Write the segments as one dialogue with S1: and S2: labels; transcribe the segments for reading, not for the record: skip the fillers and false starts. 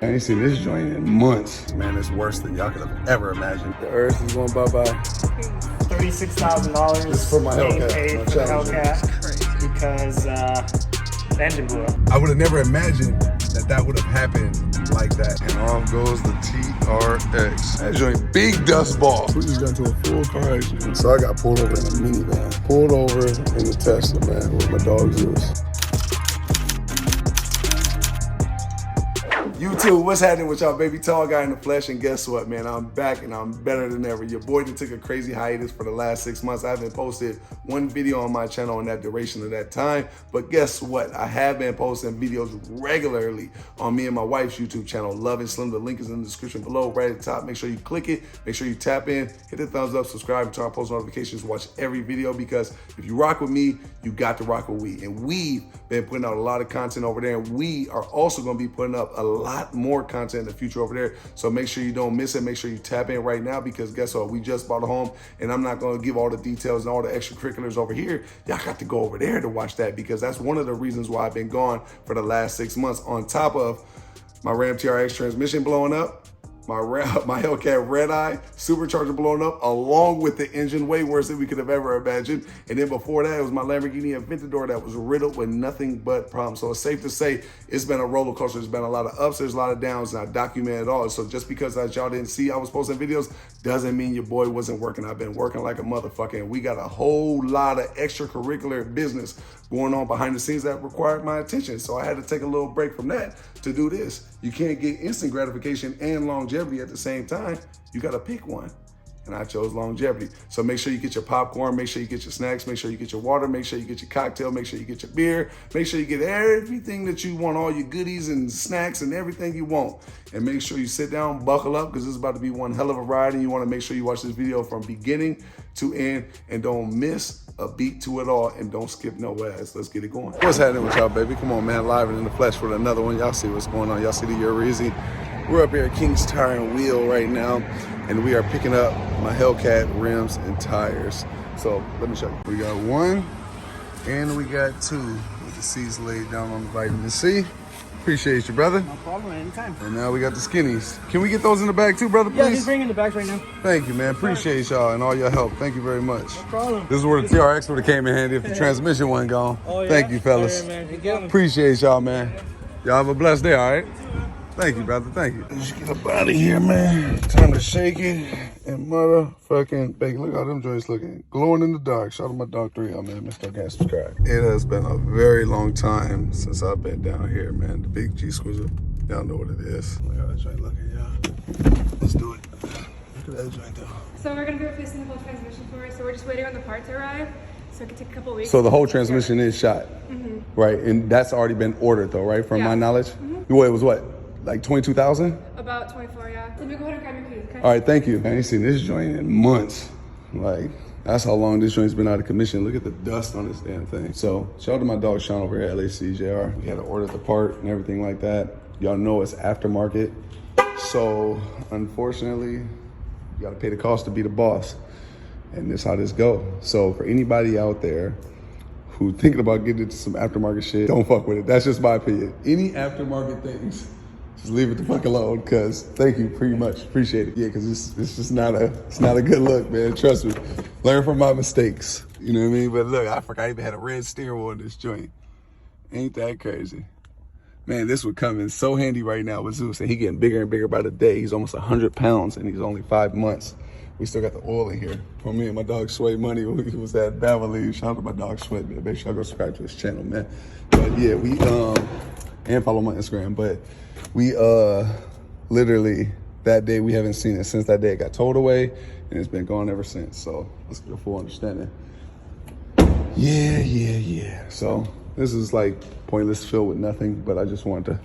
S1: I ain't seen this joint in months. Man, it's worse than y'all could have ever imagined. The earth is going bye-bye.
S2: $36,000
S1: This is for my Hellcat.
S2: paid
S1: My
S2: for the
S1: challenge
S2: Hellcat because the engine blew up.
S1: I would have never imagined that would have happened like that. And off goes the TRX. That joint, big dust ball. We just got into a full car accident. So I got pulled over in a minivan. Pulled over in the Tesla, man, with my dog Zeus. YouTube, what's happening with y'all, baby? Tall guy in the flesh, and guess what, man? I'm back and I'm better than ever. Your boy done took a crazy hiatus for the last 6 months. I haven't posted one video on my channel in that duration of that time, but guess what? I have been posting videos regularly on me and my wife's YouTube channel, Love and Slim. The link is in the description below, right at the top. Make sure you click it, make sure you tap in, hit the thumbs up, subscribe, and turn on post notifications, watch every video, because if you rock with me, you got to rock with we. And we've been putting out a lot of content over there, and we are also gonna be putting up a lot more content in the future over there. So make sure you don't miss it. Make sure you tap in right now, because guess what? We just bought a home, and I'm not gonna give all the details and all the extracurriculars over here. Y'all got to go over there to watch that, because that's one of the reasons why I've been gone for the last 6 months, on top of my Ram TRX transmission blowing up, my Hellcat Red Eye supercharger blowing up, along with the engine way worse than we could have ever imagined. And then before that, it was my Lamborghini Aventador that was riddled with nothing but problems. So it's safe to say it's been a roller coaster. There's been a lot of ups, there's a lot of downs, and I documented it all. So just because y'all didn't see I was posting videos doesn't mean your boy wasn't working. I've been working like a motherfucker, and we got a whole lot of extracurricular business going on behind the scenes that required my attention. So I had to take a little break from that to do this. You can't get instant gratification and longevity at the same time. You gotta pick one. And I chose longevity. So make sure you get your popcorn, make sure you get your snacks, make sure you get your water, make sure you get your cocktail, make sure you get your beer, make sure you get everything that you want, all your goodies and snacks and everything you want. And make sure you sit down, buckle up, because this is about to be one hell of a ride, and you wanna make sure you watch this video from beginning to end and don't miss a beat to it all, and don't skip no ads. Let's get it going. What's happening with y'all, baby? Come on, man, live and in the flesh with another one. Y'all see what's going on. Y'all see the Urizi. We're up here at King's Tire and Wheel right now, and we are picking up my Hellcat rims and tires. So let me show you. We got one and we got two with the seats laid down on the vitamin C. Appreciate you, brother.
S2: No problem, anytime.
S1: And now we got the skinnies. Can we get those in the bag too, brother, please?
S2: Yeah, he's bringing the bags right now.
S1: Thank you, man. Appreciate y'all and all your help. Thank you very much.
S2: No problem.
S1: This is where the TRX would have came in handy if the transmission wasn't gone.
S2: Oh, yeah?
S1: Thank you, fellas.
S2: Right, man.
S1: Appreciate y'all, man. Y'all have a blessed day, all right? Thank you, brother. Thank you. Let's get up out of here, man. Time to shake it and motherfucking bake. Look how them joints looking. Glowing in the dark. Shout out to my dog 3, man. Mr. Can't subscribe. It has been a very long time since I've been down here, man. The big G Squizzle. Y'all know what it is. Look how that joint looking, y'all. Let's do it. Look at that joint, though.
S3: So we're going to be replacing the whole transmission for it. So we're just waiting on the part to arrive. So it could take a couple weeks.
S1: So the whole transmission is shot, right? And that's already been ordered, though, right? From my knowledge. Well, it was what? Like 22,000?
S3: About 24, yeah. Let me go ahead and grab your keys, okay?
S1: All right, thank you. I ain't seen this joint in months. Like, that's how long this joint's been out of commission. Look at the dust on this damn thing. So, shout out to my dog Sean over here at LACJR. We had to order the part and everything like that. Y'all know it's aftermarket. So, unfortunately, you gotta pay the cost to be the boss. And this is how this go. So, for anybody out there who thinking about getting into some aftermarket shit, don't fuck with it. That's just my opinion. Any aftermarket things, just leave it the fuck alone, because thank you pretty much. Appreciate it. Yeah, because it's just not a good look, man. Trust me. Learn from my mistakes. You know what I mean? But look, I forgot I even had a red steering wheel in this joint. Ain't that crazy? Man, this would come in so handy right now with Zeus. And he getting bigger and bigger by the day. He's almost 100 pounds and he's only 5 months. We still got the oil in here. For me and my dog Sway Money, when he was at Beverly. Shout out to my dog Sway, man. Make sure I go subscribe to his channel, man. But yeah, we and follow my Instagram. But we literally that day, we haven't seen it since that day it got towed away, and it's been gone ever since. So let's get a full understanding. Yeah. So this is like pointless, filled with nothing, but I just wanted to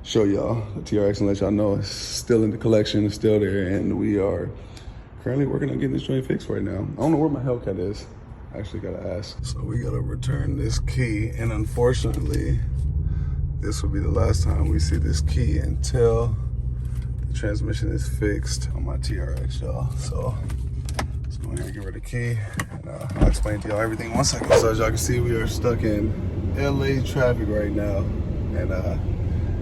S1: show y'all the TRX and let y'all know it's still in the collection, it's still there, and we are currently working on getting this joint fixed right now. I don't know where my Hellcat is. I actually gotta ask. So we gotta return this key, and unfortunately, this will be the last time we see this key until the transmission is fixed on my TRX, y'all. So let's go ahead and get rid of the key, and I'll explain to y'all everything in 1 second. So as y'all can see, we are stuck in LA traffic right now, and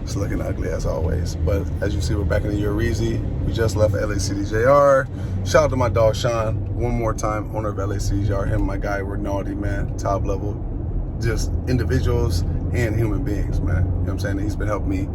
S1: It's looking ugly as always. But as you see, we're back in the Urizi. We just left LACDJR. Shout out to my dog Sean, one more time, owner of LACDJR. Him and my guy Rinaldi, man, top level, just individuals and human beings, man. You know what I'm saying? He's been helping me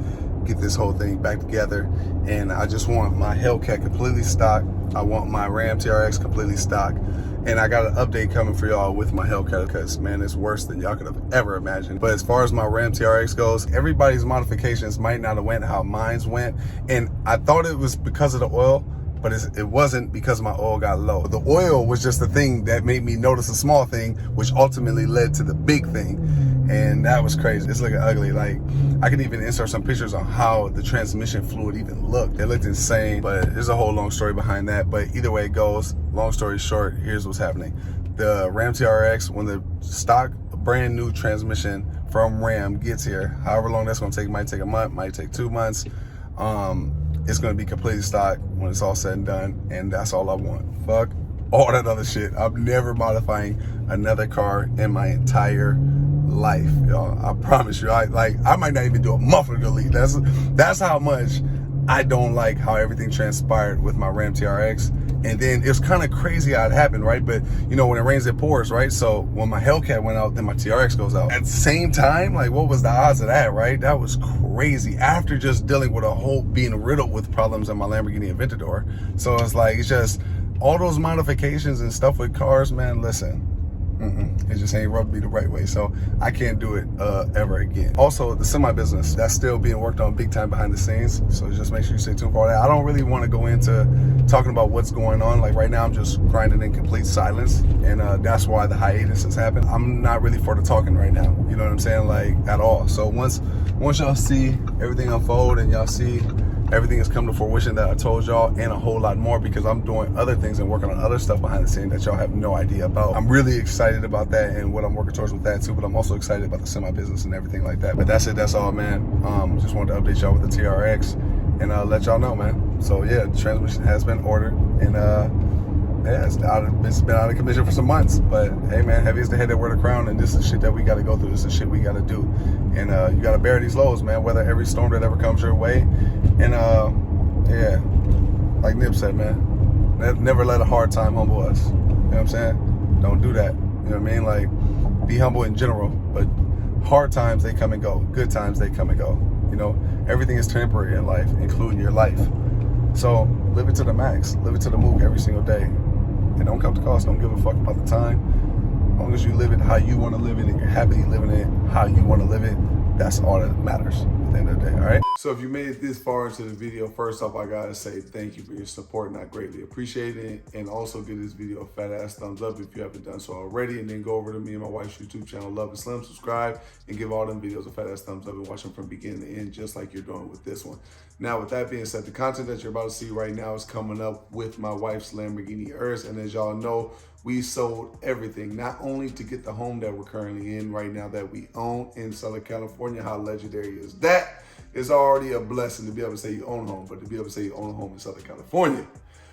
S1: get this whole thing back together. And I just want my Hellcat completely stocked. I want my Ram TRX completely stocked. And I got an update coming for y'all with my Hellcat because, man, it's worse than y'all could have ever imagined. But as far as my Ram TRX goes, everybody's modifications might not have went how mine's went. And I thought it was because of the oil, but it wasn't because my oil got low. The oil was just the thing that made me notice a small thing, which ultimately led to the big thing. And that was crazy. It's looking ugly. Like, I could even insert some pictures on how the transmission fluid even looked. It looked insane, but there's a whole long story behind that. But either way it goes, long story short, here's what's happening. The Ram TRX, when the stock brand new transmission from Ram gets here, however long that's gonna take, might take a month, might take 2 months, it's gonna be completely stocked when it's all said and done, and that's all I want. Fuck all that other shit. I'm never modifying another car in my entire life, y'all. I promise you. I might not even do a muffler delete. That's how much I don't like how everything transpired with my Ram TRX. And then it's kind of crazy how it happened, right? But you know, when it rains, it pours, right? So when my Hellcat went out, then my TRX goes out at the same time. Like, what was the odds of that, right? That was crazy. After just dealing with a whole being riddled with problems in my Lamborghini Aventador. So it's like, it's just all those modifications and stuff with cars, man. Listen. It just ain't rubbed me the right way, so I can't do it ever again. Also, the semi business, that's still being worked on big time behind the scenes, so just make sure you stay tuned for all that. I don't really want to go into talking about what's going on. Like right now, I'm just grinding in complete silence, and that's why the hiatus has happened. I'm not really for the talking right now, you know what I'm saying, like at all. So once y'all see everything unfold and y'all see everything has come to fruition that I told y'all, and a whole lot more, because I'm doing other things and working on other stuff behind the scene that y'all have no idea about. I'm really excited about that and what I'm working towards with that too, but I'm also excited about the semi business and everything like that. But that's it, that's all, man. Just wanted to update y'all with the TRX and let y'all know, man. So yeah, the transmission has been ordered, and yeah, it's been out of commission for some months, but hey man, heavy is the head that wear the crown, and this is shit that we got to go through. This is shit we got to do, and you got to bear these lows, man, weather every storm that ever comes your way. And yeah, like Nip said, man, never let a hard time humble us. You know what I'm saying? Don't do that. You know what I mean? Like, be humble in general, but hard times, they come and go. Good times, they come and go. You know, everything is temporary in life, including your life. So live it to the max, live it to the Mook every single day. And don't count the cost, don't give a fuck about the time. As long as you live it how you want to live it and you're happy living it how you want to live it, that's all that matters at the end of the day, all right? So if you made it this far into the video, first off, I gotta say thank you for your support, and I greatly appreciate it. And also give this video a fat ass thumbs up if you haven't done so already, and then go over to me and my wife's YouTube channel, Love and Slim, subscribe, and give all them videos a fat ass thumbs up and watch them from beginning to end, just like you're doing with this one. Now, with that being said, the content that you're about to see right now is coming up with my wife's Lamborghini Urus, and as y'all know, we sold everything, not only to get the home that we're currently in right now that we own in Southern California. How legendary is that? It's already a blessing to be able to say you own a home, but to be able to say you own a home in Southern California,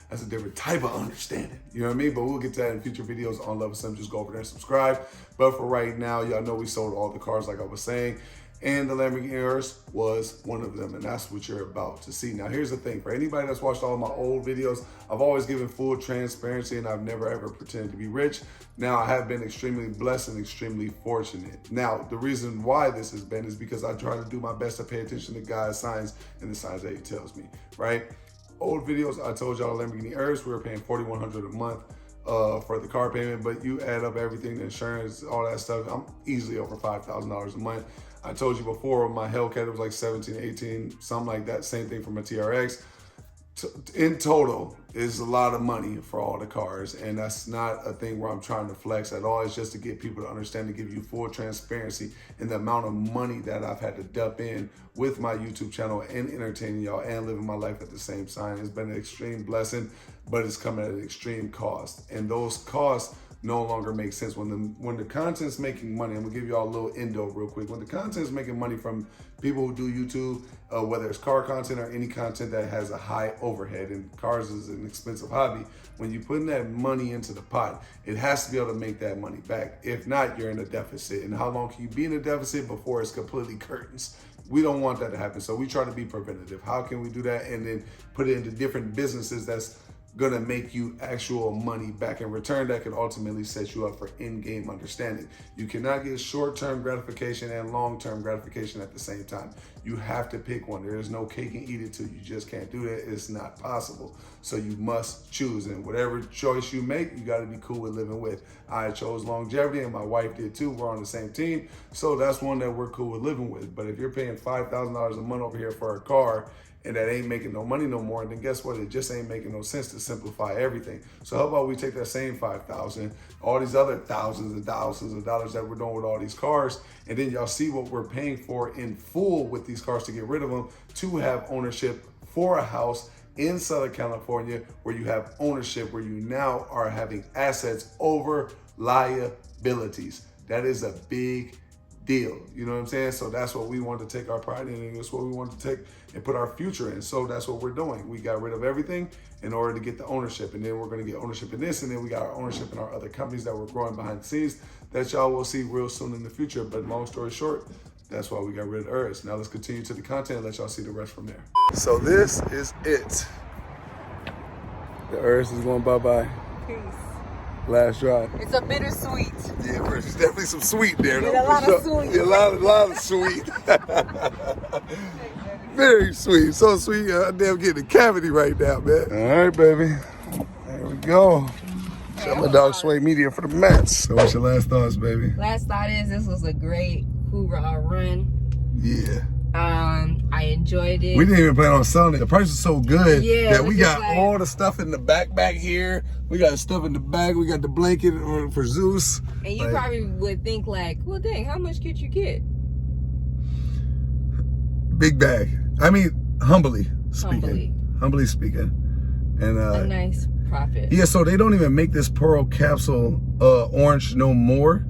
S1: that's a different type of understanding. You know what I mean? But we'll get to that in future videos on Love and Slim. Just go over there and subscribe. But for right now, y'all know we sold all the cars like I was saying, and the Lamborghini Urus was one of them, and that's what you're about to see. Now, here's the thing. For anybody that's watched all my old videos, I've always given full transparency, and I've never, ever pretended to be rich. Now, I have been extremely blessed and extremely fortunate. Now, the reason why this has been is because I try to do my best to pay attention to God's signs and the signs that he tells me, right? Old videos, I told y'all Lamborghini Urus, we were paying $4,100 a month for the car payment, but you add up everything, the insurance, all that stuff, I'm easily over $5,000 a month. I told you before, my Hellcat, it was like 17, 18, something like that. Same thing for my TRX. In total, is a lot of money for all the cars, and that's not a thing where I'm trying to flex at all. It's just to get people to understand, to give you full transparency in the amount of money that I've had to dump in with my YouTube channel and entertaining y'all and living my life at the same time. It's been an extreme blessing, but it's coming at an extreme cost, and those costs no longer make sense. When the content's making money, I'm gonna give y'all a little endo real quick. When the content's making money from people who do YouTube, whether it's car content or any content that has a high overhead, and cars is an expensive hobby, when you're putting that money into the pot, it has to be able to make that money back. If not, you're in a deficit. And how long can you be in a deficit before it's completely curtains? We don't want that to happen. So we try to be preventative. How can we do that? And then put it into different businesses that's gonna make you actual money back in return that can ultimately set you up for in-game understanding. You cannot get short-term gratification and long-term gratification at the same time. You have to pick one. There is no cake and eat it too. You just can't do that. It's not possible. So you must choose, and whatever choice you make, you gotta be cool with living with. I chose longevity and my wife did too. We're on the same team. So that's one that we're cool with living with. But if you're paying $5,000 a month over here for a car, and that ain't making no money no more, then guess what? It just ain't making no sense to simplify everything. So how about we take that same 5,000, all these other thousands and thousands of dollars that we're doing with all these cars, and then y'all see what we're paying for in full with these cars to get rid of them, to have ownership for a house in Southern California where you have ownership, where you now are having assets over liabilities. That is a big deal. You know what I'm saying? So that's what we want to take our pride in, and that's what we want to take and put our future in. So that's what we're doing. We got rid of everything in order to get the ownership, and then we're going to get ownership in this, and then we got our ownership in our other companies that we're growing behind the scenes that y'all will see real soon in the future. But long story short, that's why we got rid of Urs. Now let's continue to the content and let y'all see the rest from there. So this is it. The Urs is going bye-bye.
S4: Peace.
S1: Last drive.
S4: It's a bittersweet.
S1: Yeah, there's definitely some sweet there.
S4: There's a lot of sweet.
S1: Yeah, a lot of sweet. Very sweet. So sweet. I'm damn getting a cavity right now, man. All right, baby. There we go. Shout my dog Sway Media for the match. So what's your last thoughts, baby?
S4: Last thought is this was a great hoorah run.
S1: Yeah.
S4: I enjoyed it.
S1: We didn't even plan on selling it. The price was so good that we got
S4: like,
S1: all the stuff in the back here. We got stuff in the bag. We got the blanket for Zeus.
S4: And you probably would think like, well, dang, how much could you get?
S1: Big bag. I mean, humbly speaking. And
S4: a nice profit.
S1: Yeah, so they don't even make this pearl capsule orange no more.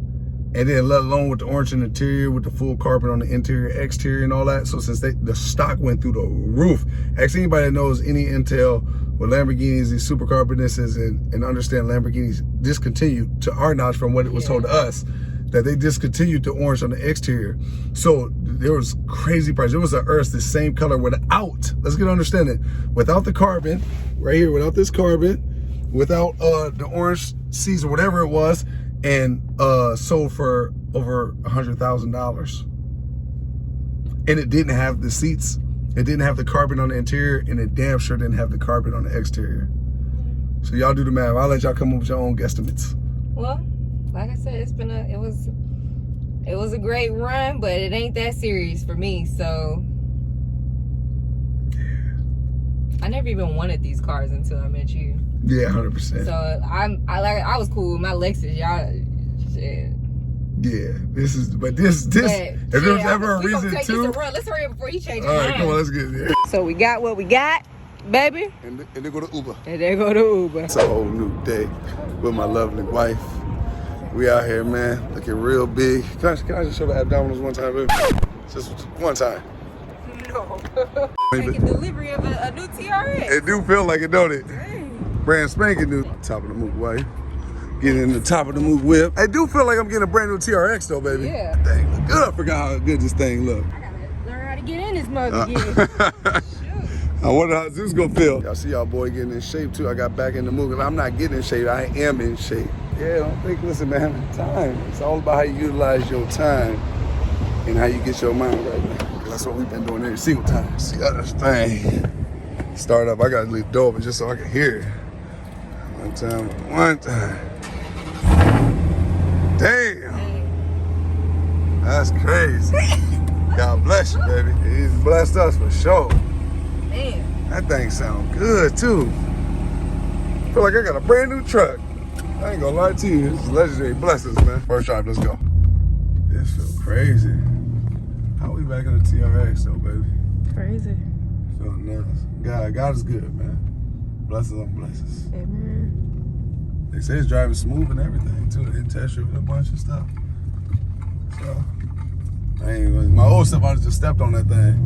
S1: And then let alone with the orange in the interior, with the full carpet on the interior, exterior, and all that. So since the stock went through the roof, ask anybody that knows any intel with Lamborghinis, these super carpetnesses, and understand Lamborghinis discontinued, to our knowledge from what it was told to us, that they discontinued the orange on the exterior. So there was crazy price. It was an Urs, the same color without, let's get understanding, without the carbon, right here, without this carbon, without the orange seeds or whatever it was, and sold for over $100,000. And it didn't have the seats, it didn't have the carbon on the interior, and it damn sure didn't have the carbon on the exterior. So y'all do the math. I'll let y'all come up with your own guesstimates.
S4: Well, like I said, it was a great run, but it ain't that serious for me. So I never even wanted these cars until I met you.
S1: Yeah, 100%.
S4: So I was cool with my Lexus, y'all. Shit.
S1: Yeah, this if there was ever a reason to
S4: run. Let's hurry up before you change your
S1: mind. All right,
S4: mind.
S1: come on, let's get there.
S4: So we got what we got, baby.
S1: And they go to Uber.
S4: And there go to Uber.
S1: It's a whole new day with my lovely wife. We out here, man, looking real big. Can I just show the abdominals one time, baby? Just one time.
S4: No. Taking delivery of a new TRX.
S1: It do feel like it, don't it?
S4: Dang.
S1: Brand spanking new. Top of the Mook wife. Getting in the top of the Mook whip. I do feel like I'm getting a brand new TRX though, baby.
S4: Yeah.
S1: Dang, look good. I forgot how good this thing look.
S4: I gotta learn how to get in this mug again.
S1: I wonder how Zeus gonna feel. Y'all see y'all boy getting in shape too. I got back in the Mook. If I'm not getting in shape, I am in shape. Yeah, don't think, listen, man, time. It's all about how you utilize your time and how you get your mind right, man. That's what we've been doing every single time. See how this thing start up. I gotta leave the door open just so I can hear it. One time. Damn. That's crazy. God bless you, baby. He's blessed us for sure.
S4: Man.
S1: That thing sound good too. Feel like I got a brand new truck. I ain't gonna lie to you, this is legendary blessings, man. First drive, let's go. This feel crazy. How we back in the TRX though, baby?
S4: Crazy.
S1: Feeling nice. God is good, man. Blessings on blessings.
S4: Amen.
S1: They say it's driving smooth and everything too. They didn't test you with a bunch of stuff. So, my old stuff, I just stepped on that thing.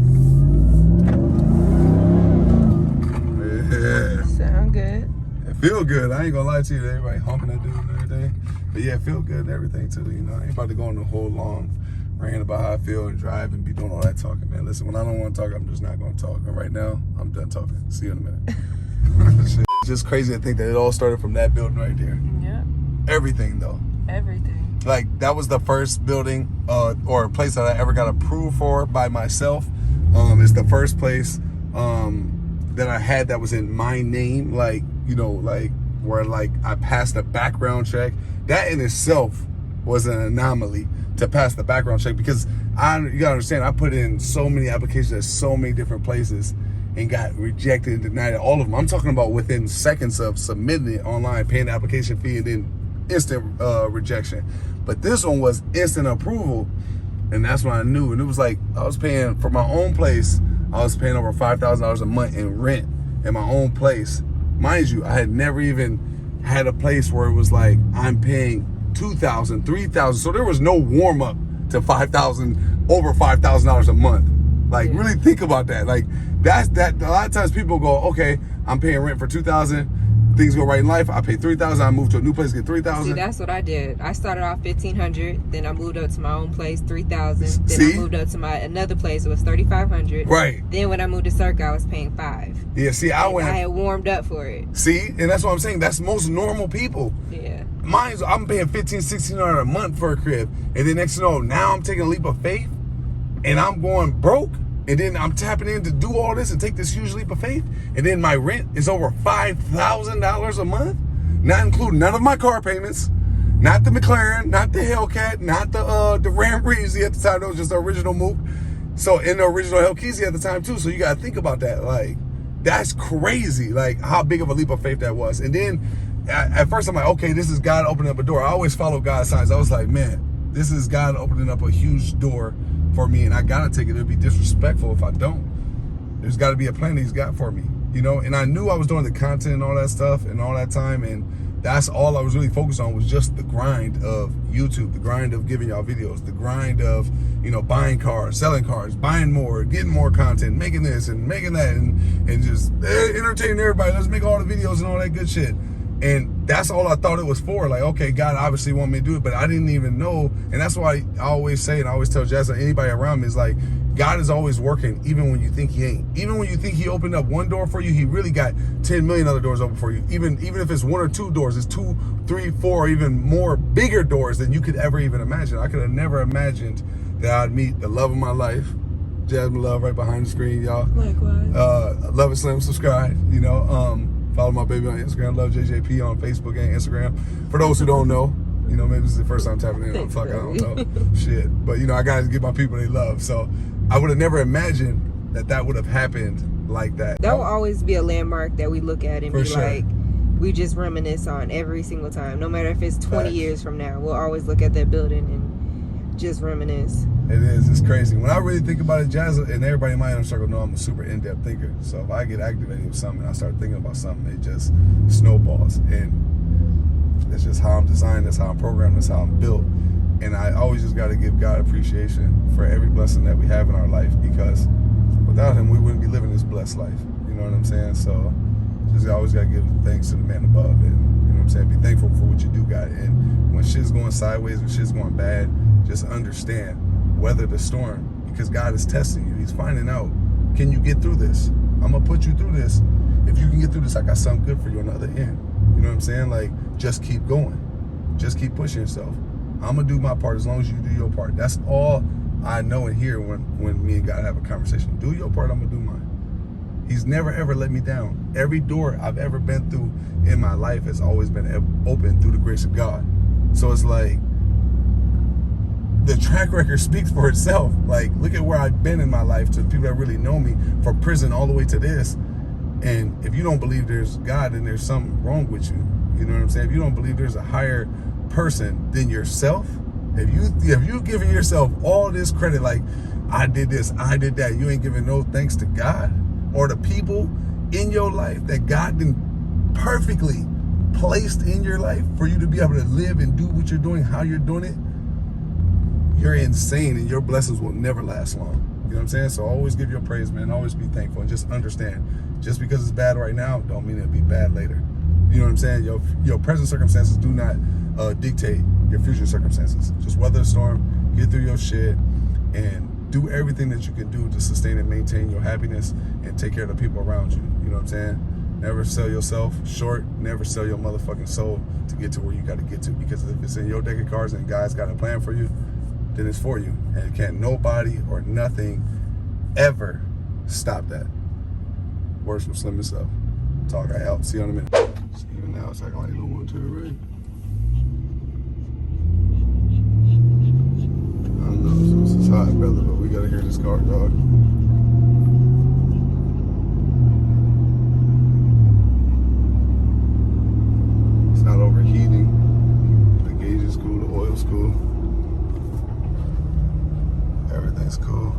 S1: Yeah.
S4: Sound good.
S1: It feel good. I ain't gonna lie to you. Everybody honking that dude and everything. But yeah, it feel good and everything too. You know, I ain't about to go on the whole long ranting about how I feel and drive and be doing all that talking, man. Listen, when I don't want to talk, I'm just not going to talk. And right now, I'm done talking. See you in a minute. Shit. It's just crazy to think that it all started from that building right there.
S4: Yeah.
S1: Everything, though.
S4: Everything.
S1: Like, that was the first building or place that I ever got approved for by myself. It's the first place that I had that was in my name. Like, you know, like, where, like, I passed a background check. That in itself was an anomaly to pass the background check, because you gotta understand, I put in so many applications at so many different places and got rejected and denied at all of them. I'm talking about within seconds of submitting it online, paying the application fee, and then instant rejection. But this one was instant approval, and that's when I knew. And it was like, I was paying for my own place, I was paying over $5,000 a month in rent in my own place. Mind you, I had never even had a place where it was like, I'm paying $2,000, $3,000. So there was no warm up to $5,000, over $5,000 a month. Like, really think about that. Like, that's that. A lot of times people go, okay, I'm paying rent for $2,000. Things go right in life. I pay $3,000. I move to a new place, get $3,000.
S4: See, that's what I did. I started off $1,500. Then I moved up to my own place, $3,000. Then I moved up to my another place. It was $3,500.
S1: Right.
S4: Then when I moved to Circa, I was paying $5,000.
S1: Yeah. See, I
S4: had warmed up for it.
S1: See, and that's what I'm saying. That's most normal people.
S4: Yeah.
S1: Mine's, I'm paying $1,500, $1,600 a month for a crib, and then next thing you know, now I'm taking a leap of faith, and I'm going broke. And then I'm tapping in to do all this and take this huge leap of faith. And then my rent is over $5,000 a month, not including none of my car payments, not the McLaren, not the Hellcat, not the Ram Breezy at the time. That was just the original Mook. So, in the original Hellcat at the time too. So you got to think about that. Like, that's crazy. Like, how big of a leap of faith that was. And then at first I'm like, okay, this is God opening up a door. I always follow God's signs. I was like, man, this is God opening up a huge door for me, and I gotta take it. It'd be disrespectful if I don't. There's got to be a plan that He's got for me, you know. And I knew I was doing the content and all that stuff and all that time, and that's all I was really focused on, was just the grind of YouTube, the grind of giving y'all videos, the grind of, you know, buying cars, selling cars, buying more, getting more content, making this and making that, and just entertaining everybody. Let's make all the videos and all that good shit. And that's all I thought it was for. Like, okay, God obviously want me to do it, but I didn't even know. And that's why I always say, and I always tell Jasmine, anybody around me, is like, God is always working, even when you think He ain't. Even when you think He opened up one door for you, He really got 10 million other doors open for you. Even if it's one or two doors, it's 2, 3, 4, or even more bigger doors than you could ever even imagine. I could have never imagined that I'd meet the love of my life. Jasmine Love right behind the screen, y'all.
S4: Likewise.
S1: Love it, Slim, subscribe, you know. Follow my baby on Instagram, Love JJP on Facebook and Instagram. For those who don't know, you know, maybe this is the first time tapping in. Fuck, I don't know. Shit. But, you know, I got to give my people they love. So I would have never imagined that would have happened like that.
S4: That will always be a landmark that we look at and
S1: For
S4: be
S1: sure.
S4: like, we just reminisce on every single time. No matter if it's 20 years from now, we'll always look at that building and just reminisce.
S1: It is. It's crazy. When I really think about it, Jazz, and everybody in my inner circle know I'm a super in-depth thinker. So if I get activated with something and I start thinking about something, it just snowballs. And that's just how I'm designed. That's how I'm programmed. That's how I'm built. And I always just got to give God appreciation for every blessing that we have in our life, because without Him, we wouldn't be living this blessed life. You know what I'm saying? So just always got to give thanks to the man above. And, you know what I'm saying? Be thankful for what you do got. And when shit's going sideways, when shit's going bad, just understand. Weather the storm, because God is testing you. He's finding out, can you get through this? I'm gonna put you through this. If you can get through this, I got something good for you on the other end. You know what I'm saying? Like, just keep going. Just keep pushing yourself. I'm gonna do my part as long as you do your part. That's all I know and hear when me and God have a conversation. Do your part, I'm gonna do mine. He's never ever let me down. Every door I've ever been through in my life has always been open through the grace of God. So it's like, the track record speaks for itself. Like, look at where I've been in my life, to the people that really know me, from prison all the way to this. And if you don't believe there's God, then there's something wrong with you. You know what I'm saying? If you don't believe there's a higher person than yourself, if you giving yourself all this credit, like, I did this, I did that, you ain't giving no thanks to God or the people in your life that God done perfectly placed in your life for you to be able to live and do what you're doing, how you're doing it, you're insane, and your blessings will never last long. You know what I'm saying? So always give your praise, man. Always be thankful, and just understand, just because it's bad right now don't mean it'll be bad later. You know what I'm saying? Your present circumstances do not dictate your future circumstances. Just weather the storm, get through your shit, and do everything that you can do to sustain and maintain your happiness and take care of the people around you. You know what I'm saying? Never sell yourself short. Never sell your motherfucking soul to get to where you got to get to. Because if it's in your deck of cards and God's got a plan for you, then it's for you. And can't nobody or nothing ever stop that. Words from Slim himself. Talk, I out. See you in a minute. Even now, it's acting like you don't want to, right? I don't know, so this is hot, brother, but we gotta hear this car, dog. It's not overheating. The gauge is cool, the oil's cool. Everything's cool.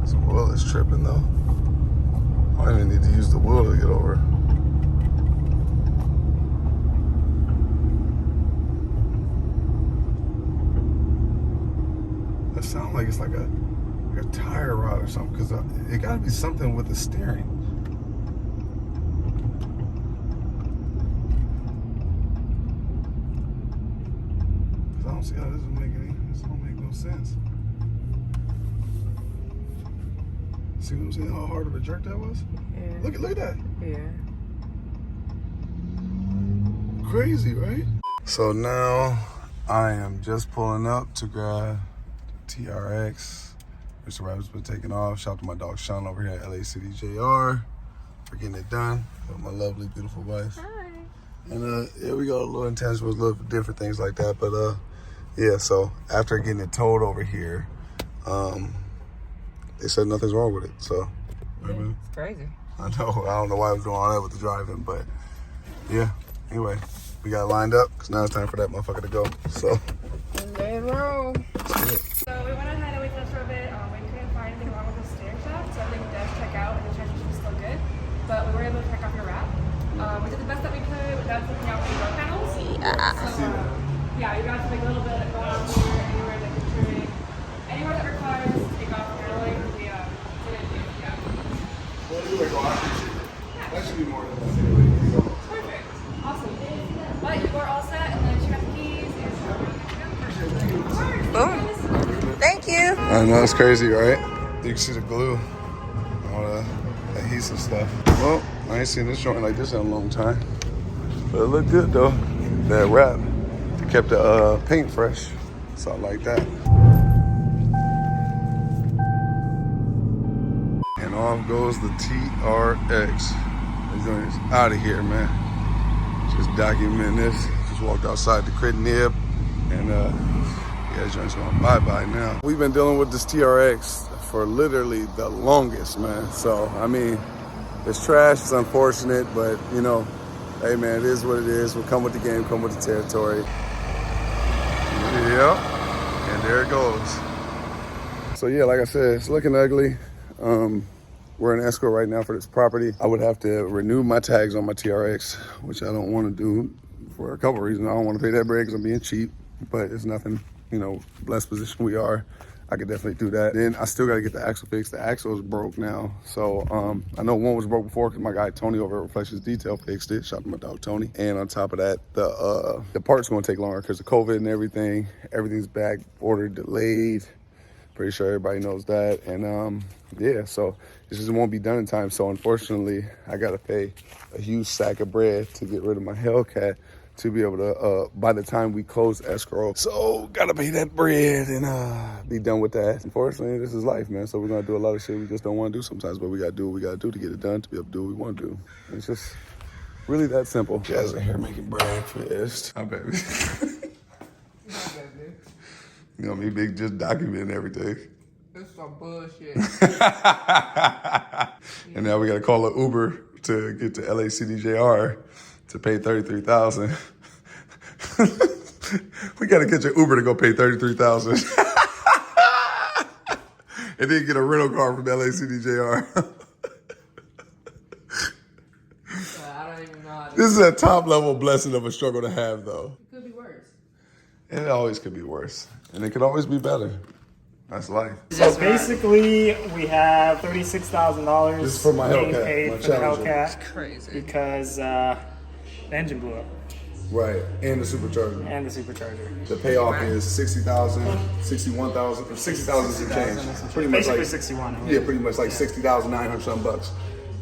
S1: This wheel is tripping though. I don't even need to use the wheel to get over. That sounds like it's like a tire rod or something, because it gotta be something with the steering. Cause I don't see how this don't make no sense. See what I'm saying? How hard of a jerk that was?
S4: Yeah.
S1: Look at that.
S4: Yeah.
S1: Crazy, right? So now I am just pulling up to grab TRX. Mr. Rabbit's been taking off. Shout out to my dog Sean over here at LA City JR for getting it done with my lovely, beautiful wife.
S4: Hi.
S1: And yeah, we got a little intangibles, little different things like that. But yeah, so after getting it towed over here, they said nothing's wrong with it. So
S4: Yeah, it's crazy.
S1: I know. I don't know why I was doing all that with the driving, but yeah. Anyway, we got it lined up because now it's time for that motherfucker to go. So.
S4: And then roll.
S3: So we went ahead and we tested for a bit. We couldn't find anything wrong with the steering shaft, so everything does check out and the transmission is still good. But we were able to check off your wrap. We did the best that we could without taking out the door panels. So yeah, you got to make a little bit going on here, anywhere that you're trimming. Anywhere that requires take off barreling, we didn't do. Yeah.
S1: Well, anyway, I appreciate it. That should be more than that anyway.
S3: Perfect. Awesome. But you are all set, and then check out the keys and so
S4: Boom. Thank you.
S1: I know, it's crazy, right? You can see the glue, all the adhesive stuff. Well, I ain't seen this joint like this in a long time. But it looked good though. That wrap kept the paint fresh. So I like that. And off goes the TRX. This joint is out of here, man. Just documenting this. Just walked outside the crit nib and yeah, this joint's going bye-bye now. We've been dealing with this TRX for literally the longest, man. So, I mean, it's trash, it's unfortunate, but you know, hey man, it is what it is. We'll come with the game, come with the territory. Yep, and there it goes. So yeah, like I said, it's looking ugly. We're in escrow right now for this property. I would have to renew my tags on my TRX, which I don't want to do for a couple of reasons. I don't want to pay that bread because I'm being cheap, but it's nothing, you know, blessed position we are. I could definitely do that. Then I still got to get the axle fixed. The axle is broke now. So I know one was broke before because my guy Tony over at Reflections Detail fixed it. Shout out to my dog Tony. And on top of that, the part's going to take longer because of COVID and everything. Everything's back ordered, delayed. Pretty sure everybody knows that. And yeah, so this just won't be done in time. So unfortunately, I got to pay a huge sack of bread to get rid of my Hellcat to be able to, by the time we close escrow. So gotta pay that bread and be done with that. Unfortunately, this is life, man. So we're gonna do a lot of shit we just don't wanna do sometimes, but we gotta do what we gotta do to get it done, to be able to do what we wanna do. It's just really that simple. Jasmine here making breakfast. Hi, baby. You know me, big, just documenting everything.
S4: It's some bullshit.
S1: And now we gotta call an Uber to get to LA City JR to pay $33,000. We gotta get your Uber to go pay $33,000. And then get a rental car from LA City JR.
S4: I don't even know how to.
S1: This is a top level blessing of a struggle to have though.
S4: It could be worse.
S1: It always could be worse. And it could always be better. That's life.
S2: So basically, we have $36,000
S1: This is for my
S2: being
S1: Hellcat,
S2: paid
S1: my
S2: for the
S1: Challenger.
S2: Hellcat
S4: Crazy.
S2: because the engine blew up.
S1: Right, and the supercharger.
S2: And the supercharger.
S1: The payoff is 60,000, 61,000, or 60,000 some change. Pretty much
S2: Basically
S1: like
S2: 61.
S1: Yeah, pretty much like 60,900 some bucks.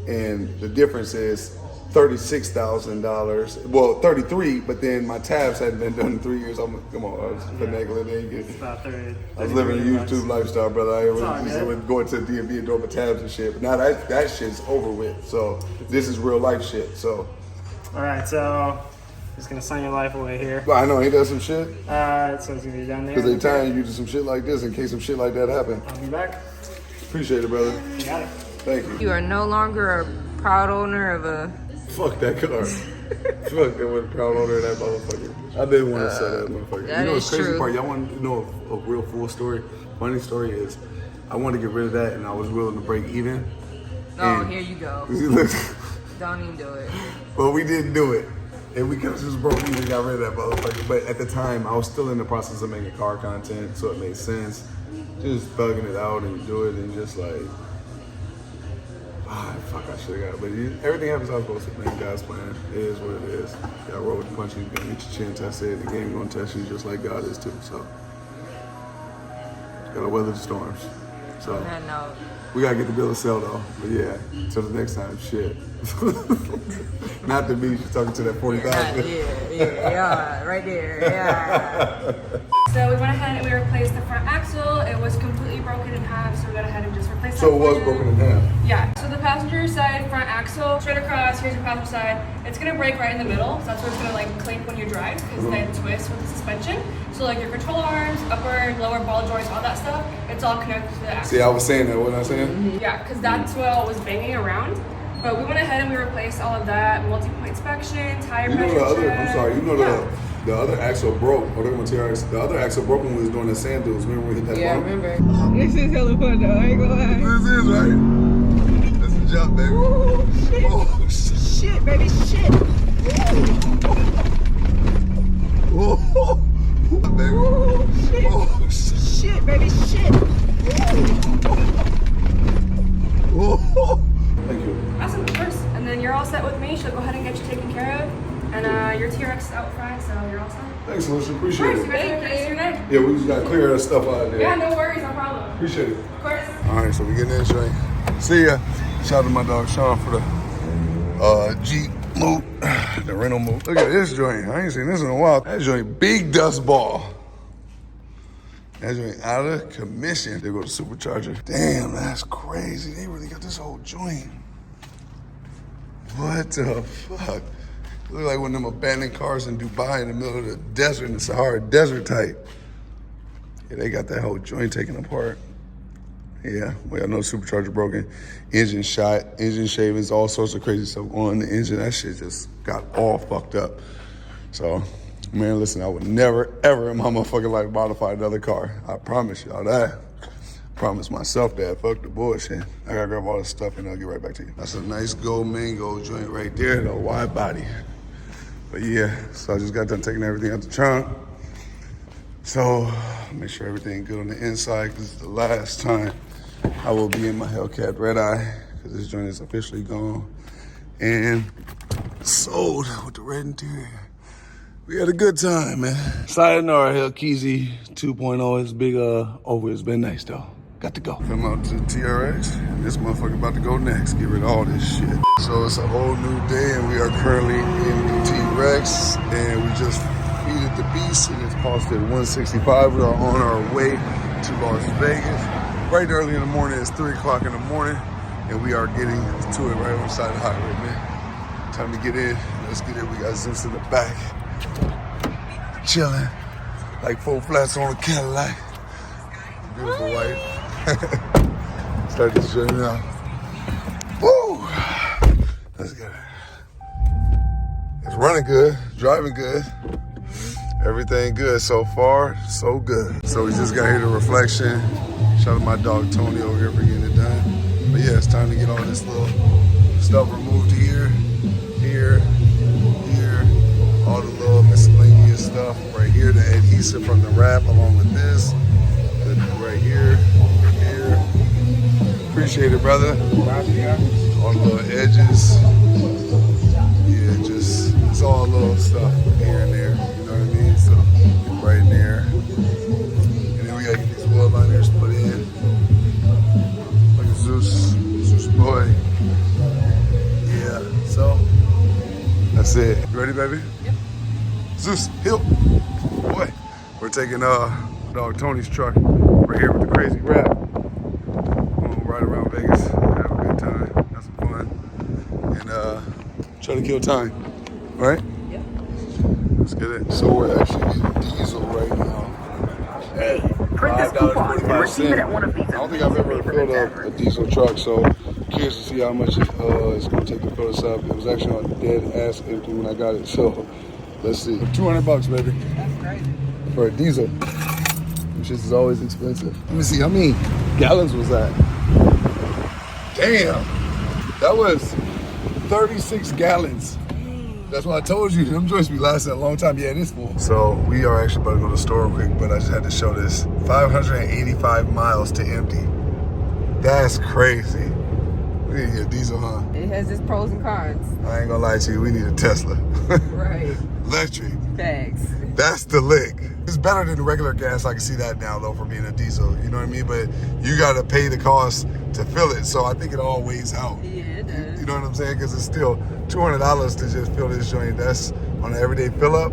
S1: And the difference is $36,000. Well, 33, but then my tabs hadn't been done in 3 years. Come on, I was finagling it.
S2: It's about 30.
S1: I was living a YouTube lifestyle, brother. I
S2: all
S1: was
S2: good.
S1: going to the DMV and doing my tabs and shit. But now that shit's over with. So this is real life shit. So.
S2: All right, so just gonna sign your life away here.
S1: Well, I know he does some shit.
S2: So it's gonna be down there.
S1: Because they tying you to some shit like this in case some shit like that happen.
S2: I'll be back.
S1: Appreciate it, brother.
S2: You got it.
S1: Thank you.
S4: You are no longer a proud owner of a.
S1: Fuck that car. Fuck that one proud owner of that motherfucker. I didn't want to say that motherfucker.
S4: That
S1: You know
S4: is
S1: the crazy
S4: true.
S1: part? Y'all want to know a real full story? Funny story is, I wanted to get rid of that and I was willing to break even.
S4: Oh,
S1: And-
S4: here you go. Don't even do it.
S1: Well, we didn't do it. And we could have just broke even and got rid of that motherfucker. But at the time, I was still in the process of making car content, so it made sense. Just bugging it out and do it and just like, fuck, I should have got it. But everything happens how it's supposed to. Man, God's plan. It is what it is. You gotta roll with the punches. You gotta get your chin tested. The game gonna test you just like God is too. So, gotta weather the storms. So.
S4: On that note.
S1: We gotta get the bill of sale though. But yeah, till the next time, shit. Not to me, she's talking to that 40,000.
S4: Yeah, right there, yeah.
S3: So we went ahead and we replaced the front axle. It was completely broken in half, so we went ahead and just replaced it.
S1: So it was broken in half.
S3: Yeah. So the passenger side front axle, straight across, here's your passenger side. It's gonna break right in the middle, so that's where it's gonna like clink when you drive, because then twist with the suspension. So like your control arms, upper, lower ball joints, all that stuff, it's all connected to the axle.
S1: See, I was saying that, wasn't I saying?
S3: Yeah, because that's what was banging around. But we went ahead and we replaced all of that, multi-point inspection, tire
S1: You know
S3: pressure
S1: the other,
S3: check.
S1: I'm sorry, you know
S3: Yeah.
S1: the other axle broke, or they're gonna tear us. The other axle broke when we was doing the sand dunes. Remember when we hit that
S4: Yeah, I
S1: bump?
S4: remember. This is hella fun though, I ain't gonna lie.
S1: This is right. That's the jump, baby.
S4: Ooh, shit.
S1: Oh, shit.
S4: Shit, baby, shit.
S1: Oh, baby.
S4: Ooh, shit.
S1: Oh, shit.
S4: Shit, baby, shit.
S1: Oh. Thank you.
S3: Awesome, of course. And then you're all set with me. She'll go ahead and get you taken care of. And your TRX is out front, so you're all set.
S1: Thanks, Lucia.
S3: Of
S1: Appreciate
S3: course, you
S1: it.
S3: guys have a good rest of your day.
S1: Yeah, we just gotta clear that stuff out of there.
S3: Yeah, no worries, no problem.
S1: Appreciate it.
S3: Of course.
S1: All right, so we getting in this joint. See ya. Shout out to my dog Sean for the Jeep Mook, the rental Mook. Look at this joint. I ain't seen this in a while. That joint, big dust ball. That joint out of commission. They go to supercharger. Damn, that's crazy. They really got this whole joint. What the fuck? Look like one of them abandoned cars in Dubai in the middle of the desert, in the Sahara Desert type. Yeah, they got that whole joint taken apart. Yeah, well, I know supercharger broken, engine shot, engine shavings, all sorts of crazy stuff going on in the engine. That shit just got all fucked up. So, man, listen, I would never, ever in my motherfucking life modify another car. I promise y'all that. Promise myself that. Fuck the bullshit. I gotta grab all this stuff and I'll get right back to you. That's a nice gold mango joint right there, the wide body. But yeah, so I just got done taking everything out the trunk. So, make sure everything good on the inside, because it's the last time I will be in my Hellcat red eye, because this joint is officially gone and sold with the red interior. We had a good time, man. Sayonara, Hellcat 2.0. It's big over. It's been nice though. Got to go. Come out to the TRX, and this motherfucker about to go next. Get rid of all this shit. So it's a whole new day, and we are currently in the T-Rex, and we just feeded the beast, and it's costed $165. We are on our way to Las Vegas. Right early in the morning. It's 3 o'clock in the morning, and we are getting to it right on the side of the highway, man. Time to get in. Let's get in. We got Zeus in the back, chilling like 4 flats on a Cadillac. Beautiful wife. Start this journey now. Woo! Let's get it. It's running good, driving good. Everything good so far, so good. So we just got here to reflection. Shout out to my dog Tony over here for getting it done. But yeah, it's time to get all this little stuff removed here, here, here. All the little miscellaneous stuff right here. The adhesive from the wrap along with this. Right here, here. Appreciate it, brother. All the little edges. Yeah, just It's all little stuff here and there, you know what I mean? So, right in there. And then we gotta get these wall liners put in. Look at Zeus boy. Yeah, so, that's it. You ready, baby?
S3: Yep.
S1: Zeus, hill. Boy, we're taking dog Tony's truck right here with the crazy rap. We're gonna ride around Vegas, have a good time, have some fun, and try to kill time. All right?
S3: Yep.
S1: Let's get it. So we're actually getting diesel right now. Hey, $5.45. I don't think I've ever filled up a diesel truck, so curious to see how much it's going to take to fill this up. It was actually on dead ass empty when I got it, so let's see. $200, baby.
S3: That's crazy.
S1: For a diesel. Which is always expensive. Let me see, how many gallons was that? Damn. That was 36 gallons. That's why I told you, them joints be lasting a long time. Yeah, it is full. So we are actually about to go to the store real quick, but I just had to show this. 585 miles to empty. That's crazy. We need to get a diesel, huh?
S4: It has its pros and cons.
S1: I ain't gonna lie to you, we need a Tesla.
S4: Right.
S1: Electric.
S4: Facts.
S1: That's the lick. It's better than the regular gas. I can see that now, though, for being a diesel. You know what I mean? But you got to pay the cost to fill it. So I think it all weighs out.
S4: Yeah, it does.
S1: You know what I'm saying? Because it's still $200 to just fill this joint. That's on an everyday fill up.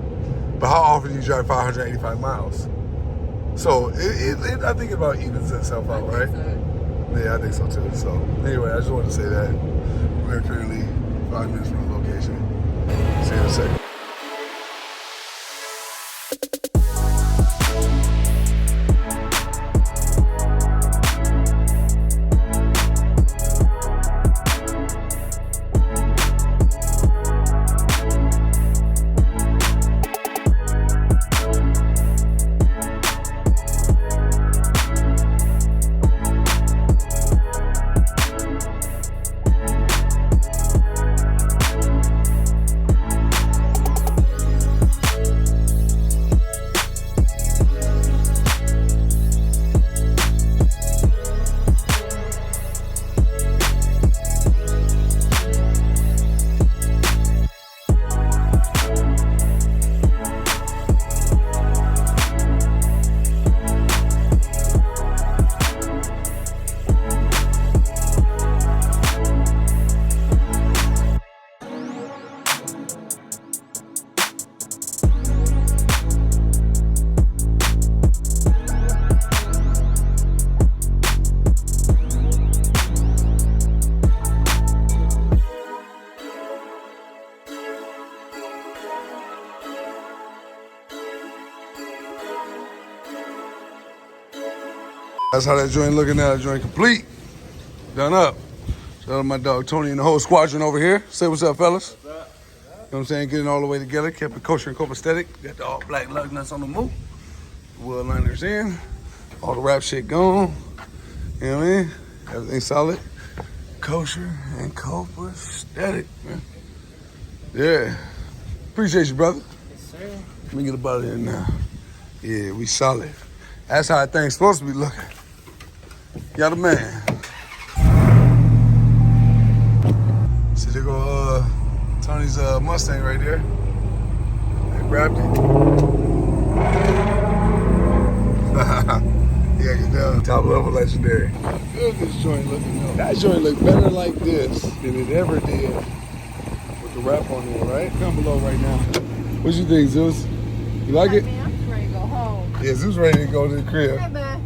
S1: But how often do you drive 585 miles? So I think it about evens itself out, right?
S4: So,
S1: Yeah, I think so too. So anyway, I just wanted to say that. We're currently 5 minutes from the location. See you in a second. That's how that joint looking now. That joint complete. Done up. Shout out to my dog Tony and the whole squadron over here. Say what's up, fellas. What's up? You know what I'm saying? Getting all the way together. Kept it kosher and copacetic. Got the all black lug nuts on the Mook. Wheel liners in. All the wrap shit gone. You know what I mean? Everything solid. Kosher and copacetic, man. Yeah. Appreciate you, brother.
S2: Yes, sir.
S1: Let me get up out of here now. Yeah, we solid. That's how things supposed to be looking. Y'all the man. See, there go Tony's Mustang right there. They grabbed it. Yeah, get down. Top level legendary. How good this joint looking though. That joint look better like this than it ever did with the wrap on there, right? Come below right now. What you think, Zeus? You like it?
S4: man, I'm just ready to go home.
S1: Yeah, Zeus ready to go to the crib.
S4: Hey, man.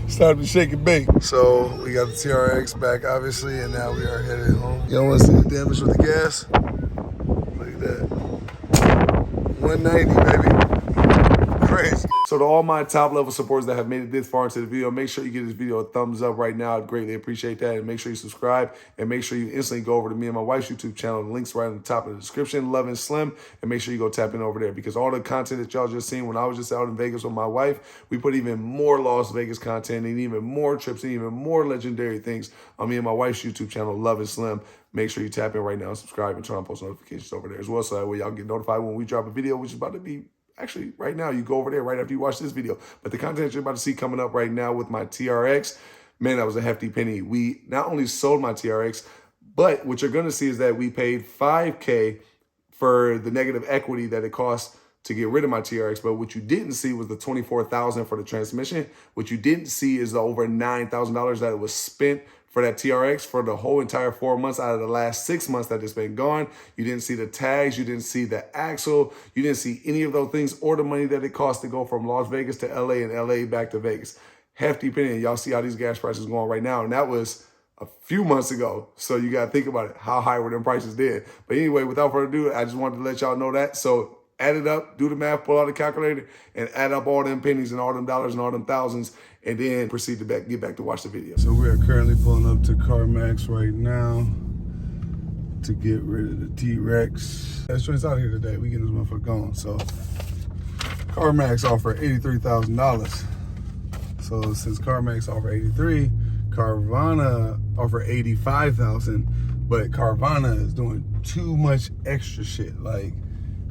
S1: Started to shake and bake. So we got the TRX back, obviously, and now we are headed home. You don't want to see the damage with the gas? Look at that. 190, baby. Crazy. So to all my top level supporters that have made it this far into the video, make sure you give this video a thumbs up right now. I'd greatly appreciate that. And make sure you subscribe. And make sure you instantly go over to me and my wife's YouTube channel. The link's right on the top of the description, Love and Slim. And make sure you go tap in over there because all the content that y'all just seen when I was just out in Vegas with my wife, we put even more Las Vegas content and even more trips and even more legendary things on me and my wife's YouTube channel, Love and Slim. Make sure you tap in right now and subscribe and turn on post notifications over there as well. So that way y'all get notified when we drop a video, which is about to be actually right now. You go over there right after you watch this video. But the content you're about to see coming up right now with my TRX, man, that was a hefty penny. We not only sold my TRX, but what you're going to see is that we paid $5K for the negative equity that it costs to get rid of my TRX. But what you didn't see was the $24,000 for the transmission. What you didn't see is the over $9,000 that was spent for that TRX for the whole entire 4 months out of the last 6 months that it's been gone. You didn't see the tags, you didn't see the axle, you didn't see any of those things or the money that it cost to go from Las Vegas to LA and LA back to Vegas. Hefty penny. Y'all see how these gas prices are going right now. And that was a few months ago. So you got to think about it. How high were them prices then? But anyway, without further ado, I just wanted to let y'all know that. So add it up, do the math, pull out the calculator, and add up all them pennies and all them dollars and all them thousands, and then proceed to get back to watch the video. So we are currently pulling up to CarMax right now to get rid of the T-Rex. That joint's out here today. We getting this motherfucker going. So CarMax offered $83,000. So since CarMax offered $83,000, Carvana offered $85,000, but Carvana is doing too much extra shit.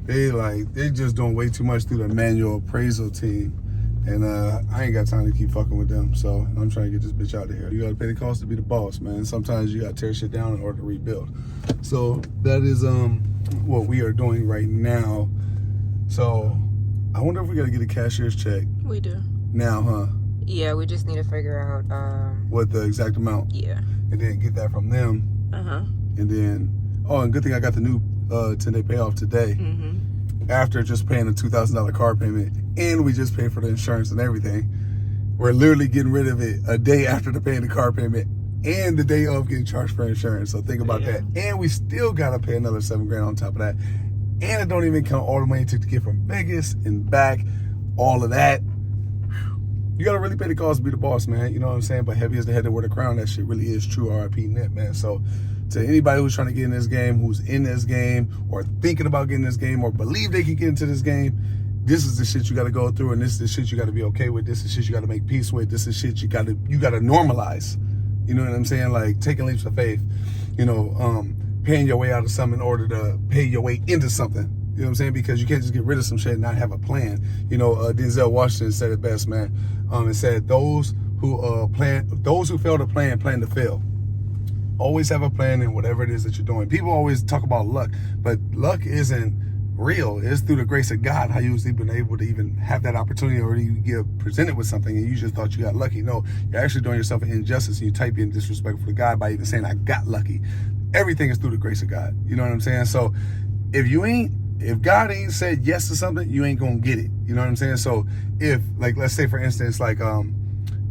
S1: They just doing way too much through the manual appraisal team. And I ain't got time to keep fucking with them. So I'm trying to get this bitch out of here. You gotta pay the cost to be the boss, man. Sometimes you gotta tear shit down in order to rebuild. So that is what we are doing right now. So I wonder if we gotta get a cashier's check.
S4: We do.
S1: Now, huh?
S4: Yeah, we just need to figure out
S1: what the exact amount.
S4: Yeah.
S1: And then get that from them. And then, and good thing I got the new 10-day payoff today. After just paying a $2,000 car payment, and we just paid for the insurance and everything. We're literally getting rid of it a day after paying the car payment and the day of getting charged for insurance. So think about that. And we still gotta pay another $7,000 on top of that. And it don't even count all the money it took to get from Vegas and back, all of that. You gotta really pay the cost to be the boss, man. You know what I'm saying? But heavy is the head that wear the crown. That shit really is true. RIP net, man. So to anybody who's trying to get in this game, who's in this game, or thinking about getting in this game, or believe they can get into this game, this is the shit you gotta go through, and this is the shit you gotta be okay with. This is shit you gotta make peace with. This is shit you gotta normalize. You know what I'm saying? Like taking leaps of faith. You know, paying your way out of something in order to pay your way into something. You know what I'm saying? Because you can't just get rid of some shit and not have a plan. You know, Denzel Washington said it best, man. It said those who fail to plan to fail. Always have a plan in whatever it is that you're doing. People always talk about luck, but luck isn't real. It's through the grace of God how you've been able to even have that opportunity, or you get presented with something and you just thought you got lucky. No, you're actually doing yourself an injustice, and you type in disrespect for God by even saying I got lucky. Everything is through the grace of God. You know what I'm saying? So if God ain't said yes to something, you ain't gonna get it. You know what I'm saying? So if, like, let's say for instance, like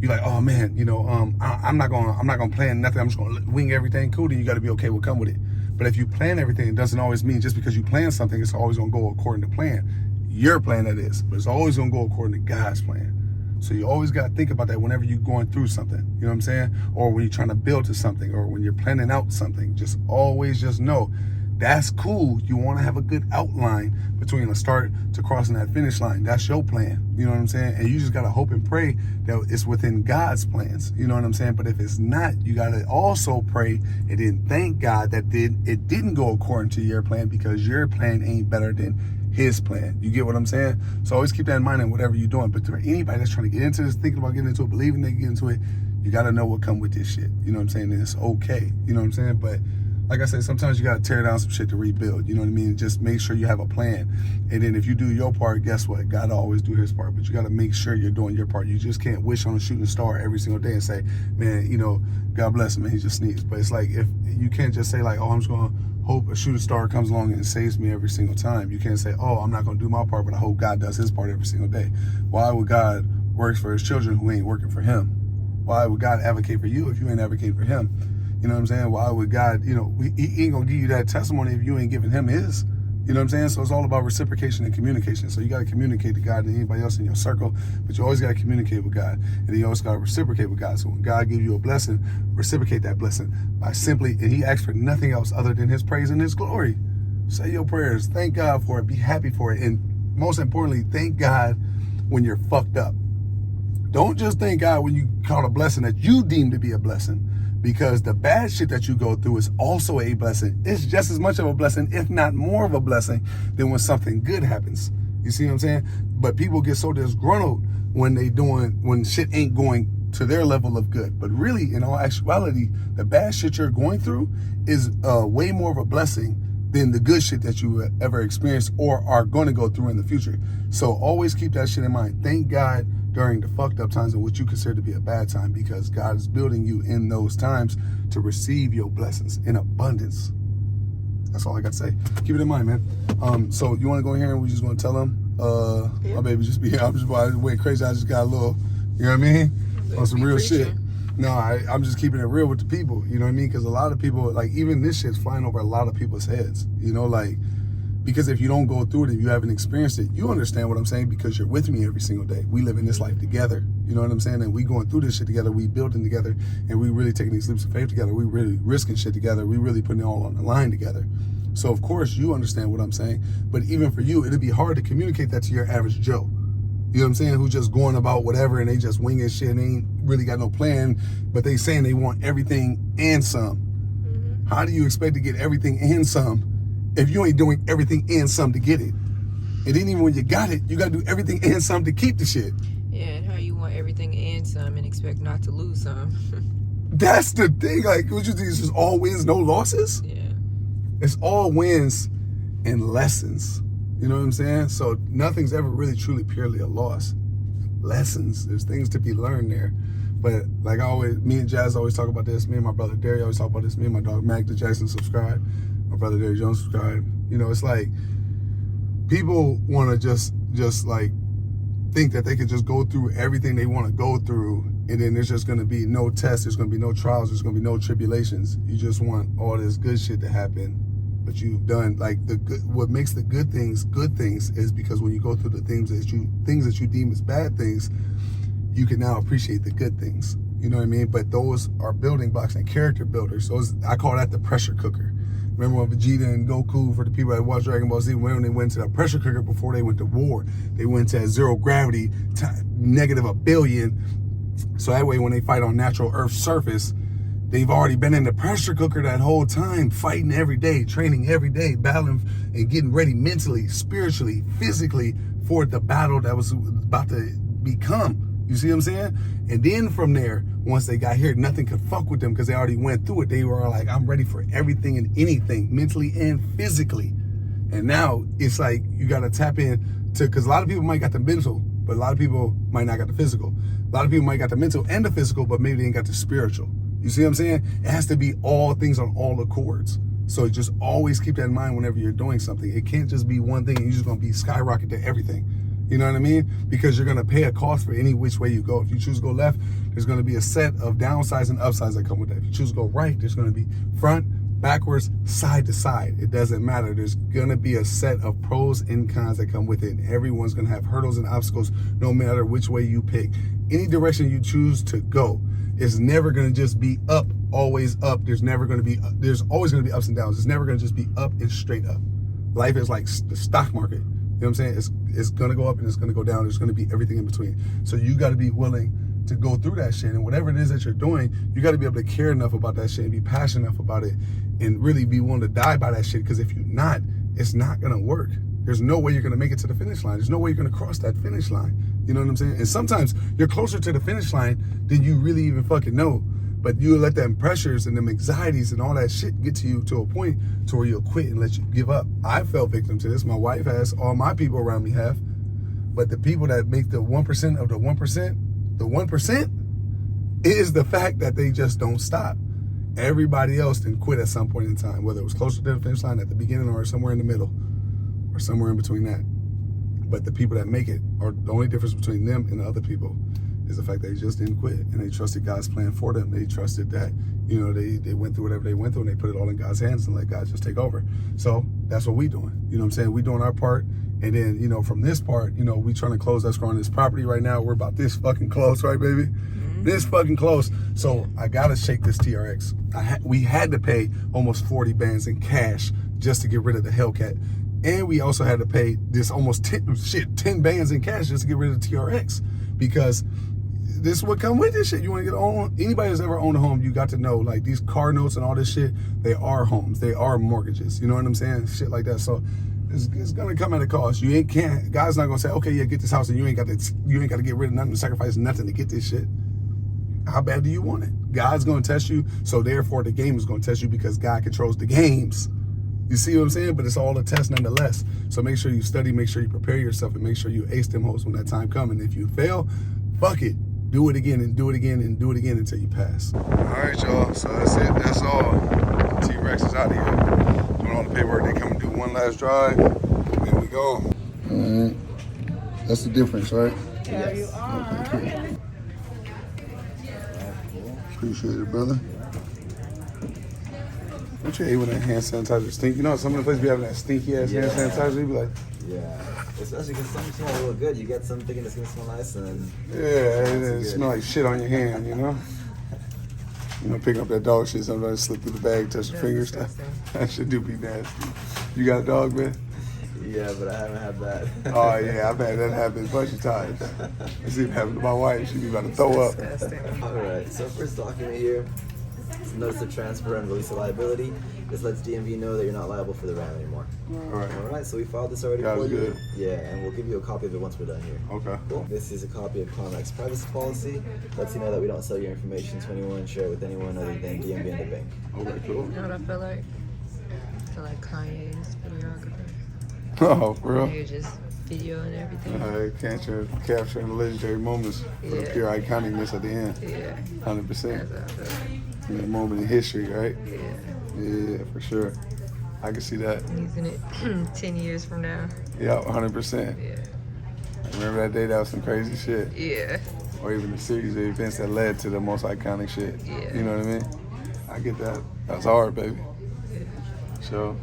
S1: you're like, oh man, you know, I'm not gonna plan nothing. I'm just gonna wing everything. Cool. Then you got to be okay with come with it. But if you plan everything, it doesn't always mean just because you plan something, it's always gonna go according to plan. Your plan, that is, but it's always gonna go according to God's plan. So you always got to think about that whenever you're going through something. You know what I'm saying? Or when you're trying to build to something, or when you're planning out something. Just always just know. That's cool. You want to have a good outline between the start to crossing that finish line. That's your plan. You know what I'm saying? And you just got to hope and pray that it's within God's plans. You know what I'm saying? But if it's not, you got to also pray and then thank God that it didn't go according to your plan, because your plan ain't better than his plan. You get what I'm saying? So always keep that in mind in whatever you're doing. But for anybody that's trying to get into this, thinking about getting into it, believing they can get into it, you got to know what come with this shit. You know what I'm saying? And it's okay. You know what I'm saying? But like I said, sometimes you got to tear down some shit to rebuild. You know what I mean? Just make sure you have a plan. And then if you do your part, guess what? God will always do his part. But you got to make sure you're doing your part. You just can't wish on a shooting star every single day and say, man, you know, God bless him, man, he just sneezed. But it's like, if you can't just say like, oh, I'm just going to hope a shooting star comes along and saves me every single time. You can't say, oh, I'm not going to do my part, but I hope God does his part every single day. Why would God work for his children who ain't working for him? Why would God advocate for you if you ain't advocating for him? You know what I'm saying? Why would God, you know, he ain't gonna give you that testimony if you ain't giving him his. You know what I'm saying? So it's all about reciprocation and communication. So you got to communicate to God and anybody else in your circle, but you always got to communicate with God. And then you always got to reciprocate with God. So when God gives you a blessing, reciprocate that blessing by simply, and he asks for nothing else other than his praise and his glory. Say your prayers. Thank God for it. Be happy for it. And most importantly, thank God when you're fucked up. Don't just thank God when you caught a blessing that you deem to be a blessing. Because the bad shit that you go through is also a blessing. It's just as much of a blessing, if not more of a blessing, than when something good happens. You see what I'm saying? But people get so disgruntled when shit ain't going to their level of good. But really, in all actuality, the bad shit you're going through is way more of a blessing than the good shit that you ever experienced or are going to go through in the future. So always keep that shit in mind. Thank God during the fucked up times and what you consider to be a bad time, because God is building you in those times to receive your blessings in abundance. That's all I got to say. Keep it in mind, man. So you want to go in here and we just want to tell them, my baby just be here. I went crazy. I just got a little, you know what I mean? On some real shit. No, I'm just keeping it real with the people, you know what I mean? Because a lot of people, like, even this shit's flying over a lot of people's heads, you know, like, because if you don't go through it and you haven't experienced it, you understand what I'm saying, because you're with me every single day. We live in this life together, you know what I'm saying? And we going through this shit together, we building together, and we really taking these leaps of faith together. We really risking shit together. We really putting it all on the line together. So, of course, you understand what I'm saying. But even for you, it'd be hard to communicate that to your average Joe. You know what I'm saying? Who just going about whatever and they just winging shit and they ain't really got no plan, but they saying they want everything and some. Mm-hmm. How do you expect to get everything and some if you ain't doing everything and some to get it? And then even when you got it, you got to do everything and some to keep the shit.
S4: Yeah, and how you want everything and some and expect not to lose some.
S1: That's the thing. Like, what you think is just all wins, no losses?
S4: Yeah.
S1: It's all wins and lessons. You know what I'm saying? So nothing's ever really truly purely a loss. Lessons, there's things to be learned there. But like me and Jazz always talk about this. Me and my brother Derry always talk about this. Me and my dog Mac the Jackson subscribe. My brother Derry Jones subscribe. You know, it's like people want to just like think that they can just go through everything they want to go through, and then there's just going to be no tests, there's going to be no trials, there's going to be no tribulations. You just want all this good shit to happen. But you've done, like, what makes the good things is because when you go through the things that you deem as bad things, you can now appreciate the good things. You know what I mean? But those are building blocks and character builders. So I call that the pressure cooker. Remember when Vegeta and Goku, for the people that watch Dragon Ball Z, when they went to the pressure cooker before they went to war, they went to zero gravity, negative 1 billion. So that way when they fight on natural Earth's surface, they've already been in the pressure cooker that whole time, fighting every day, training every day, battling and getting ready mentally, spiritually, physically for the battle that was about to become. You see what I'm saying? And then from there, once they got here, nothing could fuck with them because they already went through it. They were like, I'm ready for everything and anything, mentally and physically. And now it's like you got to tap in to, because a lot of people might got the mental, but a lot of people might not got the physical. A lot of people might got the mental and the physical, but maybe they ain't got the spiritual. You see what I'm saying? It has to be all things on all accords. So just always keep that in mind whenever you're doing something. It can't just be one thing and you're just going to be skyrocket to everything. You know what I mean? Because you're going to pay a cost for any which way you go. If you choose to go left, there's going to be a set of downsides and upsides that come with that. If you choose to go right, there's going to be front, backwards, side to side. It doesn't matter. There's going to be a set of pros and cons that come with it. And everyone's going to have hurdles and obstacles no matter which way you pick. Any direction you choose to go, it's never going to just be up, always up. There's always going to be ups and downs. It's never going to just be up and straight up. Life is like the stock market. You know what I'm saying? It's going to go up and it's going to go down. There's going to be everything in between. So you got to be willing to go through that shit. And whatever it is that you're doing, you got to be able to care enough about that shit and be passionate enough about it and really be willing to die by that shit. Because if you're not, it's not going to work. There's no way you're going to make it to the finish line. There's no way you're going to cross that finish line. You know what I'm saying? And sometimes you're closer to the finish line than you really even fucking know. But you let them pressures and them anxieties and all that shit get to you to a point to where you'll quit and let you give up. I fell victim to this. My wife has. All my people around me have. But the people that make the 1% of the 1%, the 1% is the fact that they just don't stop. Everybody else then quit at some point in time, whether it was closer to the finish line at the beginning or somewhere in the middle or somewhere in between that. But the people that make it, are the only difference between them and the other people is the fact that they just didn't quit and they trusted God's plan for them. They trusted that, you know, they went through whatever they went through and they put it all in God's hands and let God just take over. So that's what we doing. You know what I'm saying? We doing our part. And then, you know, from this part, you know, we trying to close escrow on this property right now. We're about this fucking close, right, baby? Mm-hmm. This fucking close. So I got to shake this TRX. We had to pay almost 40 bands in cash just to get rid of the Hellcat. And we also had to pay this almost 10 bands in cash just to get rid of the TRX, because this would come with this shit. You want to get on, anybody that's ever owned a home, you got to know, like, these car notes and all this shit, they are homes, they are mortgages. You know what I'm saying? Shit like that. So it's gonna come at a cost. God's not gonna say, okay, yeah, get this house and you ain't got to get rid of nothing, sacrifice nothing to get this shit. How bad do you want it? God's gonna test you, so therefore the game is gonna test you, because God controls the games. You see what I'm saying? But it's all a test nonetheless. So make sure you study, make sure you prepare yourself, and make sure you ace them hoes when that time comes. And if you fail, fuck it. Do it again and do it again and do it again until you pass. All right, y'all. So that's it. That's all. T-Rex is out of here. Doing all the paperwork. They come and do one last drive. And then we go. All right. That's the difference, right?
S3: There you are.
S1: Okay, cool. Appreciate it, brother. Don't you hate when that hand sanitizer stink? You know, some of the places be having that stinky ass hand sanitizer. You be like,
S5: yeah, especially because some smell real good. You get some thinking it's gonna smell nice, and
S1: yeah, it smell like shit on your hand. You know. You know, picking up that dog shit. Sometimes slip through the bag, touch your fingers. That shit do be nasty. You got a dog, man?
S5: yeah, but I haven't had that.
S1: Oh yeah, I've had that happen a bunch of times. I see it happen to my wife. She be about to throw up.
S5: All right, so first document here. Notice of transfer and release of liability. This lets DMV know that you're not liable for the RAM anymore.
S1: All
S5: Alright, so we filed this already
S1: Got
S5: for
S1: it,
S5: you.
S1: good.
S5: Yeah, and we'll give you a copy of it once we're done here.
S1: Okay.
S5: Cool. This is a copy of CarMax privacy policy. Lets you know that we don't sell your information to anyone, share it with anyone other than DMV and the bank.
S1: Okay, cool.
S4: You know what I feel like? I feel like Kanye's videographer.
S1: Oh, for real?
S4: You're just video and everything.
S1: Capturing the legendary moments for the
S4: Yeah.
S1: pure iconicness at the end.
S4: Yeah.
S1: 100%.
S4: That's how I feel like.
S1: In that moment in history, right?
S4: Yeah.
S1: Yeah, for sure. I can see that.
S4: Using it 10 years from now.
S1: Yeah, 100%.
S4: Yeah.
S1: Remember that day? That was some crazy shit.
S4: Yeah.
S1: Or even the series of events that led to the most iconic shit.
S4: Yeah.
S1: You know what I mean? I get that. That's hard, baby. So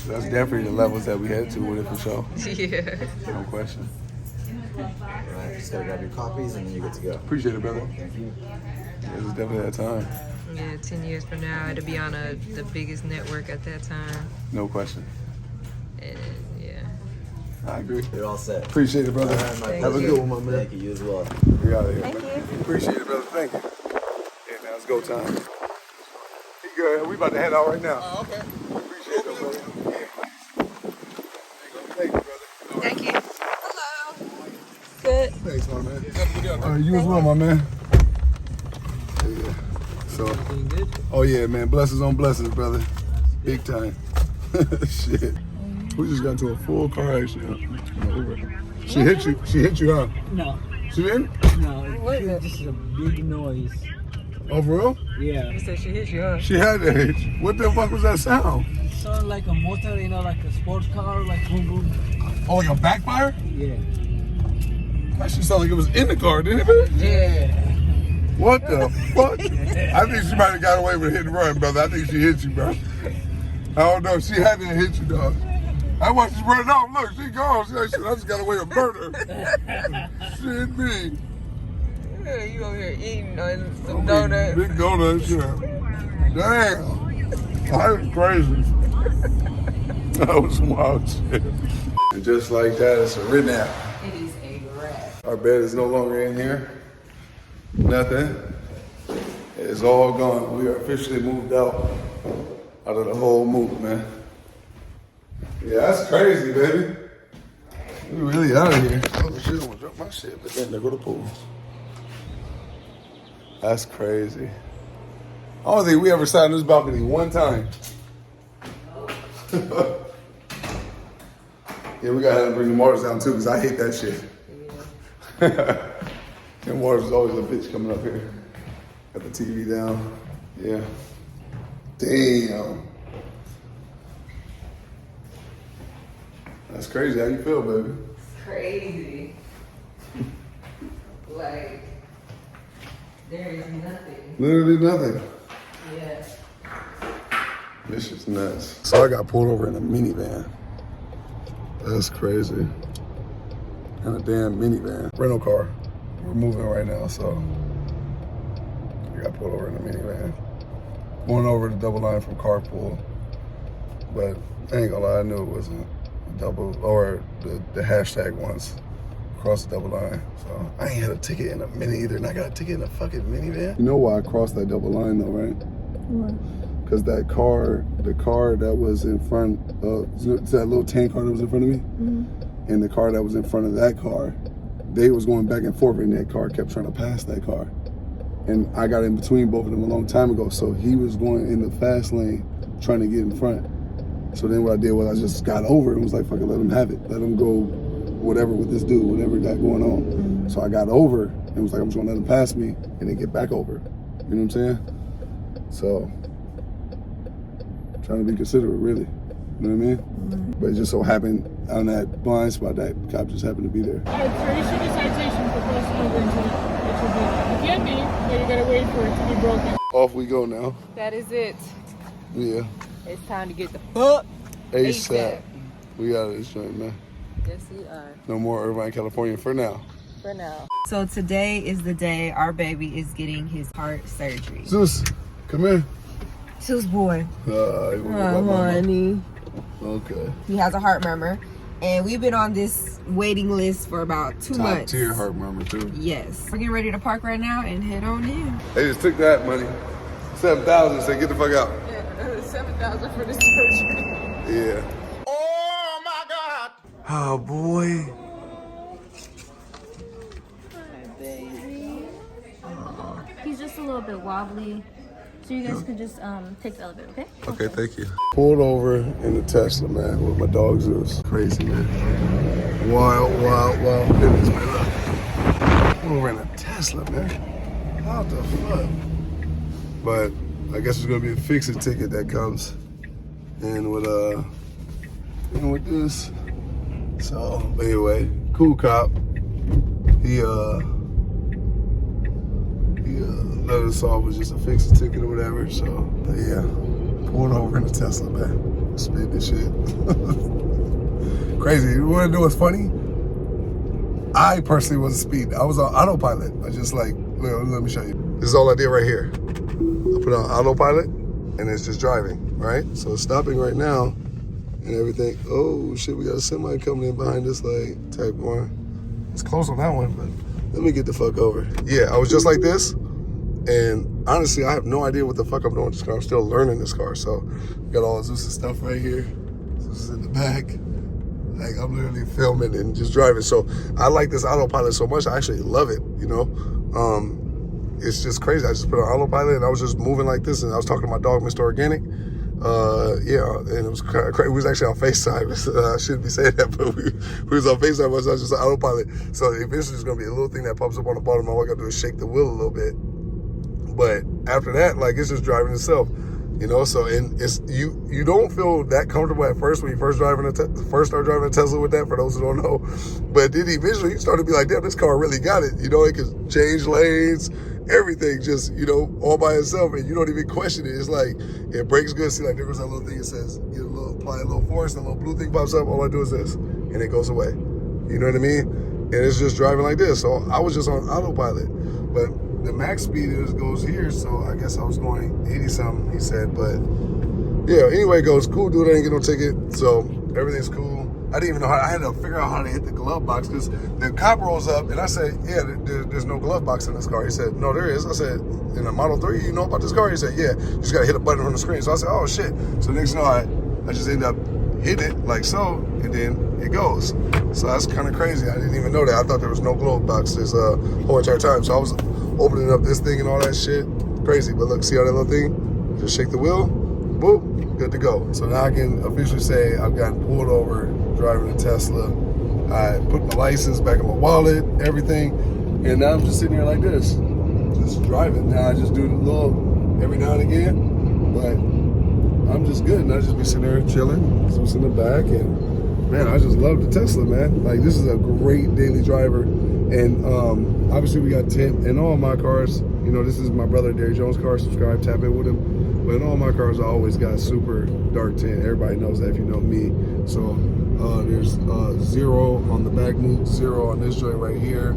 S1: that's definitely the levels that we head to with it for sure.
S4: Yeah.
S1: No question.
S5: Alright, just gotta grab your copies and then you're good to go.
S1: Appreciate it, brother.
S5: Thank you.
S1: Yeah, it's definitely that time.
S4: Yeah, 10 years from now, it'll be on the biggest network at that time.
S1: No question.
S4: And yeah.
S1: I agree.
S5: You're all set.
S1: Appreciate it, brother.
S5: Alright, my
S4: Thank
S1: Have a
S4: you.
S1: good one, my man.
S5: Thank you, you as well.
S1: We out of here.
S4: Thank you.
S1: Appreciate it, brother. Thank you. Yeah, now it's go time. He good. We about to head out right now. Oh, okay. Appreciate it, brother. Yeah. Thank you, brother.
S4: Thank you. Hello. Good.
S1: Thanks, my man. You as well, my man. Yeah. So. Oh yeah, man. Blessings on blessings, brother. Big time. Shit. We just got into a full car accident. She hit you. She hit you, huh?
S6: No,
S1: She didn't?
S6: no, it's just a big noise.
S1: Oh, for real?
S6: Yeah.
S4: You said she hit you, huh?
S1: She had to hit you. What the fuck was that sound?
S6: It sounded like a motor, like a sports car, like boom boom.
S1: Oh, like a backfire?
S6: Yeah.
S1: That shit sounded like it was in the car, didn't it?
S6: Yeah.
S1: What the fuck? I think she might have got away with hit and run, brother. I think she hit you, bro. I don't know. She had to hit you, dog. I watched she running off. Look, she gone. She like, shit, I just got away with murder. Shit, me.
S4: Yeah, you over here eating some donuts.
S1: Big donuts, yeah. Damn. That was crazy. That was some wild shit. And just like that, it's a wrap.
S4: It is a wrap.
S1: Our bed is no longer in here. Nothing. It's all gone. We are officially moved out of the whole Mook, man. Yeah, that's crazy, baby. We really out of here. Oh shit, I'm gonna drop my shit, but then there go the pool. That's crazy. I don't think we ever sat on this balcony one time. Yeah, we gotta have to bring the mortars down too, because I hate that shit. And mortars is always a bitch coming up here. Got the TV down. Yeah. Damn. That's crazy. How you feel, baby?
S4: Crazy. Like, there is nothing.
S1: Literally nothing.
S4: Yeah.
S1: This is nuts. So I got pulled over in a minivan. That's crazy. In a damn minivan. Rental car. We're moving right now, so I got pulled over in a minivan. Going over the double line from carpool. But I ain't gonna lie, I knew it wasn't double, or the hashtag once across the double line. So I ain't had a ticket in a minute either, and I got a ticket in a fucking minivan. You know why I crossed that double line though, right? Why? Because that car, the car that was in front of, that little tan car that was in front of me, and the car that was in front of that car, they was going back and forth, and that car kept trying to pass that car. And I got in between both of them a long time ago, so he was going in the fast lane, trying to get in front. So then what I did was I just got over and was like, fuck it, let him have it. Let him go whatever with this dude, whatever got going on. So I got over and was like, I'm just gonna let him pass me and then get back over. You know what I'm saying? So, trying to be considerate, really. You know what I mean? But it just so happened on that blind spot, that cop just happened to be there.
S7: Alright, so you should be citation for crossing over into it. You can be, but you gotta wait for it to be broken.
S1: Off we go now.
S4: That is it.
S1: Yeah.
S4: It's time to get the fuck
S1: ASAP. We out of this joint, man.
S4: Yes, we are.
S1: No more Irvine, California for now.
S4: For now. So today is the day our baby is getting his heart surgery.
S1: Zeus, come here.
S4: Zeus boy. Honey.
S1: Okay.
S4: He has a heart murmur. And we've been on this waiting list for about 2 months.
S1: Top tier heart murmur too.
S4: Yes. We're getting ready to park right now and head on in.
S1: They just took that money. 7,000, say get the fuck out.
S4: Yeah, 7,000 for the surgery.
S1: Yeah. Oh my God. Oh boy.
S8: Hi, baby. He's just a little bit wobbly, so you guys could just take the elevator, okay?
S1: Okay, thank you. Pulled over in the Tesla, man, with my dog Zeus. Crazy, man. Wild business, man. Pulled over in a Tesla, man. What the fuck? But I guess it's gonna be a fix-it ticket that comes in with this. So anyway, cool cop. He let us off with just a fix-it ticket or whatever. So yeah, pulled over in a Tesla, man. Spin this shit. Crazy. You wanna know what's funny? I personally wasn't speeding. I was on autopilot. I just like, let me show you. This is all I did right here. I put on autopilot and it's just driving, right? So it's stopping right now and everything. Oh shit, we got a semi coming in behind us, like type 1. It's close on that one, but let me get the fuck over. Yeah, I was just like this. And honestly, I have no idea what the fuck I'm doing with this car. I'm still learning this car. So got all Zeus' stuff right here. Zeus is in the back. Like I'm literally filming and just driving. So I like this autopilot so much. I actually love it, you know? It's just crazy. I just put on autopilot and I was just moving like this and I was talking to my dog, Mr. Organik. Yeah, and it was crazy. We was actually on FaceTime. I shouldn't be saying that, but we was on FaceTime. I was just on autopilot. So eventually there's gonna be a little thing that pops up on the bottom. All I gotta do is shake the wheel a little bit. But after that, like it's just driving itself, you know. So and it's you don't feel that comfortable at first when you first start driving a Tesla with that. For those who don't know, but then eventually you start to be like, damn, this car really got it. You know, it can change lanes, everything, just all by itself, and you don't even question it. It's like it brakes good. See, like there was that little thing that says apply a little force, and a little blue thing pops up. All I do is this, and it goes away. You know what I mean? And it's just driving like this. So I was just on autopilot, but the max speed goes here, so I guess I was going 80 something, he said. But yeah, anyway, it goes cool, dude. I didn't get no ticket, so everything's cool. I didn't even know I had to figure out how to hit the glove box because the cop rolls up and I said, yeah, there's no glove box in this car. He said, no, there is. I said, in a Model 3, you know about this car? He said, yeah, you just gotta hit a button on the screen. So I said, oh shit. So next thing I just end up hitting it like so, and then it goes. So that's kind of crazy. I didn't even know that. I thought there was no glove box this whole entire time. So I was opening up this thing and all that shit. Crazy. But look, see how that little thing? Just shake the wheel, boop, good to go. So now I can officially say I've gotten pulled over driving a Tesla. I put my license back in my wallet, everything, and now I'm just sitting here like this, just driving. Now I just do the little every now and again, but I'm just good. And I just be sitting there chilling, just in the back, and man, I just love the Tesla, man. Like this is a great daily driver, and obviously we got tint in all my cars. You know, this is my brother Derry Jones' car. Subscribe, tap in with him. But in all my cars, I always got super dark tint. Everybody knows that if you know me. So there's 0 on the back Mook, 0 on this joint right here,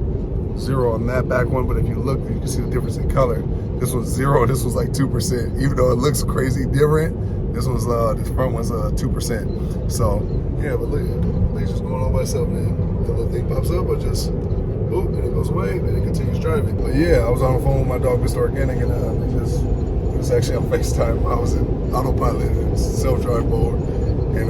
S1: 0 on that back one. But if you look, you can see the difference in color. This was 0, this was like 2%. Even though it looks crazy different, this was this front one's 2%. So yeah, but look, it's just going on by itself, man. The little thing pops up, but just boop, and it goes away, and it continues driving. But yeah, I was on the phone with my dog, Mr. Organik, and it was actually on FaceTime. I was in autopilot, self-drive mode, and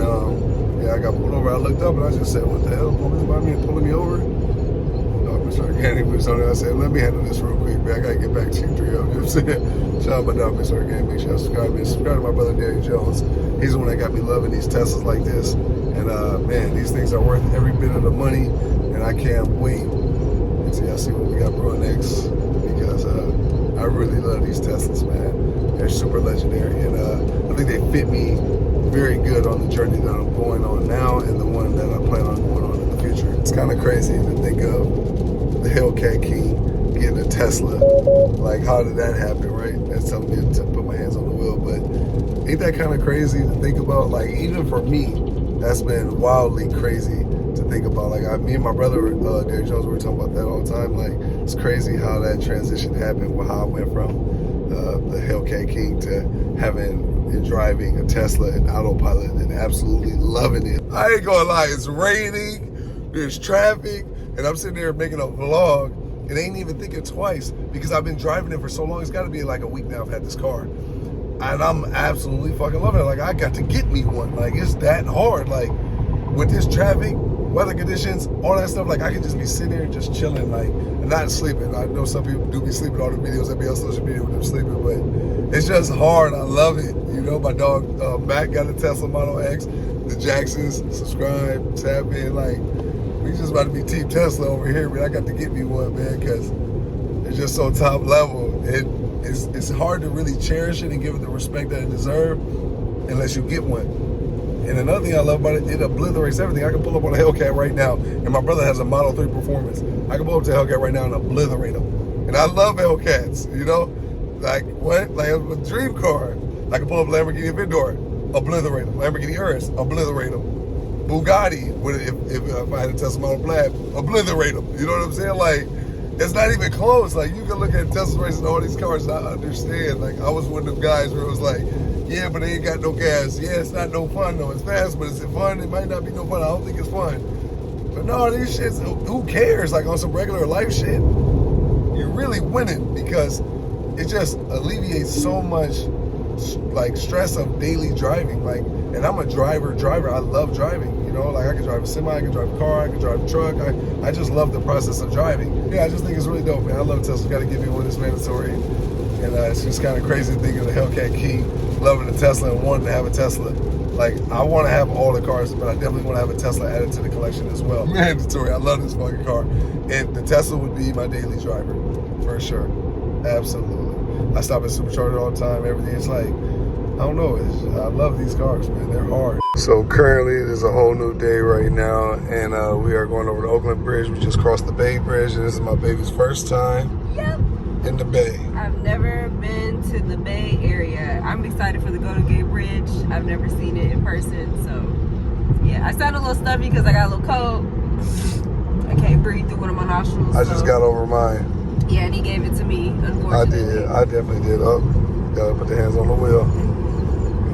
S1: yeah, I got pulled over. I looked up and I just said, what the hell? Police by me and pulling me over? Dog, Mr. Organic was on there. I said, let me handle this real quick, man. I gotta get back to you 3 of them. You know what I'm saying? Shout out my dog, Mr. Organic. Make sure y'all subscribe. Man, subscribe to my brother, Derek Jones. He's the one that got me loving these Teslas like this. And man, these things are worth every bit of the money. And I can't wait until y'all see what we got brewing next. Because I really love these Teslas, man. They're super legendary. And I think they fit me very good on the journey that I'm going on now and the one that I plan on going on in the future. It's kind of crazy to think of the Hellcat King getting a Tesla. Like, how did that happen, right? That's telling me to put my hands on the wheel. But ain't that kind of crazy to think about? Like, even for me, that's been wildly crazy to think about. Like, me and my brother, Derek Jones, we were talking about that all the time. Like, it's crazy how that transition happened, how I went from the Hellcat King to having and driving a Tesla and autopilot and absolutely loving it. I ain't gonna lie, it's raining, there's traffic, and I'm sitting there making a vlog and ain't even thinking twice because I've been driving it for so long. It's gotta be like a week now I've had this car. And I'm absolutely fucking loving it. Like, I got to get me one. Like, it's that hard. Like, with this traffic, weather conditions, all that stuff, like, I can just be sitting there just chilling, like, and not sleeping. I know some people do be sleeping, all the videos that be on social media with them sleeping, but it's just hard. I love it. You know, my dog, Matt, got a Tesla Model X. The Jacksons, subscribe, tap in. Like, we just about to be Team Tesla over here, but I got to get me one, man, because it's just so top level. It's hard to really cherish it and give it the respect that it deserves unless you get one. And another thing I love about it, it obliterates everything. I can pull up on a Hellcat right now, and my brother has a Model 3 Performance. I can pull up to a Hellcat right now and obliterate them. And I love Hellcats, you know? Like, what? Like, a dream car. I can pull up Lamborghini Aventador, obliterate them. Lamborghini Urus, obliterate them. Bugatti, if I had a Tesla Model Plaid, obliterate them. You know what I'm saying? Like, it's not even close. Like, you can look at Tesla racing all these cars and I understand. Like, I was one of them guys where it was like, yeah, but they ain't got no gas. Yeah, it's not no fun though. It's fast, but is it fun? It might not be no fun. I don't think it's fun. But no, these shits, who cares? Like, on some regular life shit, you're really winning because it just alleviates so much, like, stress of daily driving. Like, and I'm a driver. I love driving. You know, like, I can drive a semi, I can drive a car, I can drive a truck. I just love the process of driving. Yeah, I just think it's really dope, man. I love Tesla. Got to give you one. It's mandatory. And it's just kind of crazy to think of the Hellcat King loving a Tesla and wanting to have a Tesla. Like, I want to have all the cars, but I definitely want to have a Tesla added to the collection as well. Mandatory. I love this fucking car. And the Tesla would be my daily driver, for sure. Absolutely. I stop at Supercharger all the time. Everything is like, I don't know. I love these cars, man. They're hard. So currently, it is a whole new day right now, and we are going over the Oakland Bridge. We just crossed the Bay Bridge, and this is my baby's first time in the Bay.
S4: I've never been to the Bay Area. I'm excited for the Golden Gate Bridge. I've never seen it in person, so yeah. I sound a little stuffy because I got a little cold. I can't breathe through one of my nostrils.
S1: I just got over mine.
S4: Yeah, and he gave it to me, unfortunately.
S1: I definitely did. Oh, gotta put the hands on the wheel.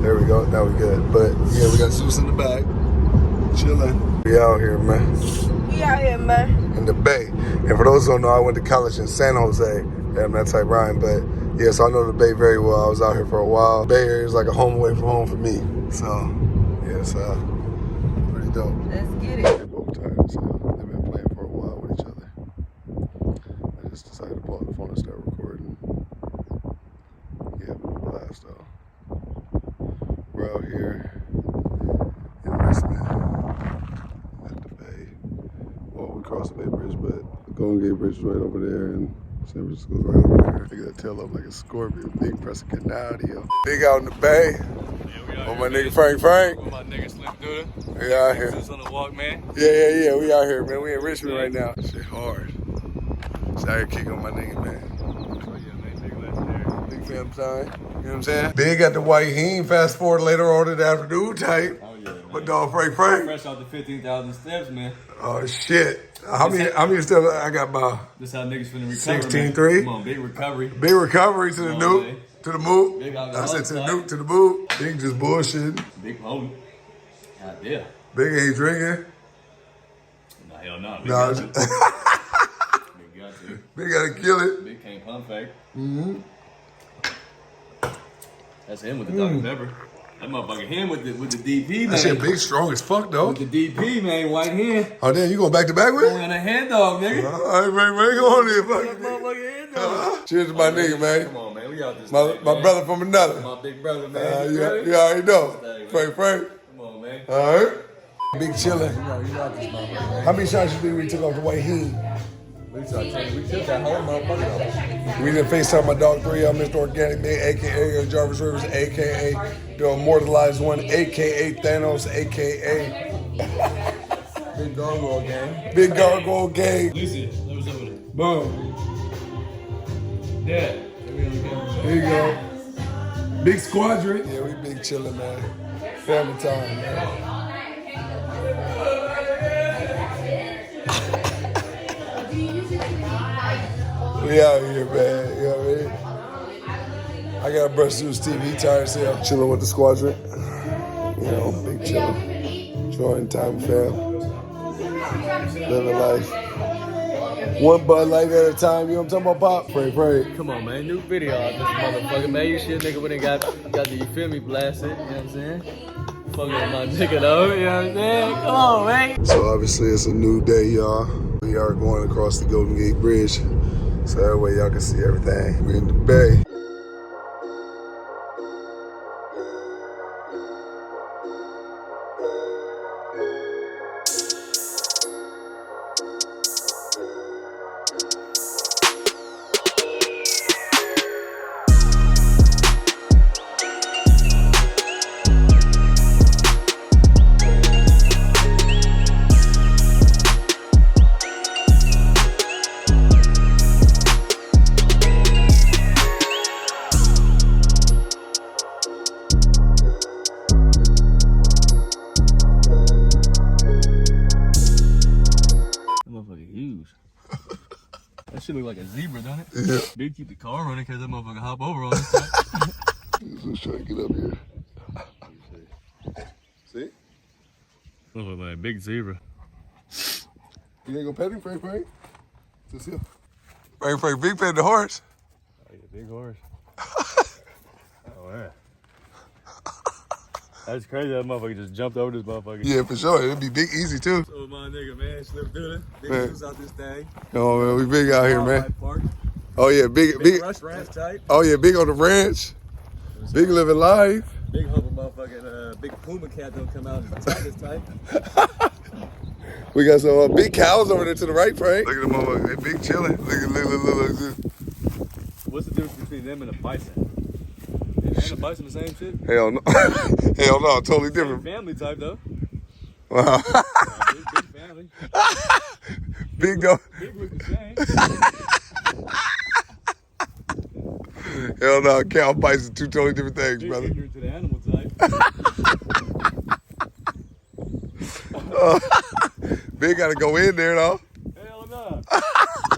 S1: There we go. Now we good. But yeah, we got Zeus in the back, chilling. We out here, man.
S4: We out here, man.
S1: In the Bay. And for those who don't know, I went to college in San Jose. Yeah, I'm that type Ryan, but yes, I know the Bay very well. I was out here for a while. Bay Area is like a home away from home for me. So, yeah, it's pretty dope.
S4: Let's get it.
S1: They're both tired, so they've been playing for a while with each other. I just decided to pull out the phone and start recording. Yeah, having a blast though. We're out here in Richmond at the Bay. Well, we crossed the Bay Bridge, but the Golden Gate Bridge is right over there, and San Francisco's right over there. Look at that tail up like a scorpion. Big pressing Canadio. Big out in the Bay.
S9: Yeah, we out
S1: with
S9: here,
S1: my nigga Frank.
S9: With my nigga Slim Duda.
S1: We out here.
S9: Just on the walk, man.
S1: Yeah. We out here, man. We in Richmond right now. Shit hard. Just out here kicking on my nigga, man.
S9: Oh, yeah, man. Big legendary.
S1: Big fam time. You know what I'm saying? Big got the white. He ain't fast forward later on in the afternoon type.
S9: Oh, yeah, man.
S1: But dog Frank.
S9: Fresh off the 15,000 steps, man.
S1: Oh, shit. How many still? I got my
S9: This how niggas finna recover,
S1: 16-3.
S9: Come on, big recovery.
S1: Big recovery to the
S9: Come on,
S1: Nuke,
S9: man.
S1: to the Mook.
S9: Big out the
S1: I said to the
S9: outside.
S1: Nuke, to the Mook. Big just bullshitting.
S9: Big potent. God damn.
S1: Big ain't drinking.
S9: Nah, hell no. Big
S1: Nah,
S9: got to. Big got to.
S1: Big gotta kill it.
S9: Big can't pump fake. That's him with the Dr. Pepper. That motherfucker hand with the DP, man.
S1: That shit big, strong as fuck, though.
S9: With the DP, man, white hand.
S1: Oh, damn, you going back to back with
S9: Going
S1: it?
S9: on a hand dog, nigga.
S1: All right, man, go on there,
S9: That
S1: fuck.
S9: motherfucker hand dog.
S1: Cheers to my nigga, man.
S9: Come on, man. We out this
S1: My
S9: thing, man.
S1: brother from another.
S9: My big brother, man.
S1: You already know.
S9: Thing,
S1: Frank.
S9: Come on, man.
S1: All right. Big chillin'. How many shots you think we took off the white heat?
S9: We took that whole motherfucker.
S1: We did FaceTime my dog 3, I'm Mr. Organik, a.k.a. Jarvis Rivers, a.k.a. the Immortalized One, a.k.a. Thanos, a.k.a.
S9: Big gargoyle gang.
S1: Big Gargoyle Gang.
S9: Lucy, that was over there.
S1: Boom.
S9: Yeah.
S1: There you go. Big squadron. Yeah, we big chillin', man. Family time, man. We out here, man. You know what I mean? I gotta brush through his teeth. He tired as hell. Chilling with the squadron. You know, big chilling. Enjoying time, fam. Living life. One Bud Light at a time. You know what I'm talking about, Pop? Pray.
S6: Come on, man. New video out this motherfucker. Man, you shit nigga wouldn't got the, you feel me, blasted. You know what I'm saying? Fucking with my nigga though. You know what I'm saying? Come on, man.
S1: So obviously it's a new day, y'all. We are going across the Golden Gate Bridge. So that way y'all can see everything. We're in the bay.
S9: That shit look like a zebra, don't it?
S1: Yeah.
S9: Big keep the car running because that motherfucker hop over on this side.
S1: Let's try to get up here. See?
S9: Look like a big zebra.
S1: You ain't gonna pet him, Frank? Just here. Frank, big pet the horse.
S9: Oh, yeah, big horse. Oh, yeah. That's crazy. That motherfucker just jumped over this motherfucker.
S1: Yeah, for sure. It'd be big easy, too.
S9: So my nigga, man, slipped through it. Big
S1: Man.
S9: news out this thing.
S1: Oh, man, we big out here, man.
S9: Wildlife Park.
S1: Oh, yeah, big.
S9: Rush ranch type.
S1: Oh, yeah, big on the ranch. Big living life.
S9: Big hope a motherfucking big puma cat don't come out and attack this type.
S1: We got some big cows over there to the right, Frank. Look at the motherfucker. They big chilling. Look.
S9: What's the difference between them and a bison? Is a bison the same shit?
S1: Hell no. Hell no, totally different.
S9: Family type though.
S1: Wow.
S9: Big family.
S1: Big though.
S9: Big look the same.
S1: Hell no, cow and bison, two totally different things,
S9: Big
S1: brother.
S9: ignorant to the animal type.
S1: Big gotta go in there though.
S9: Hell no.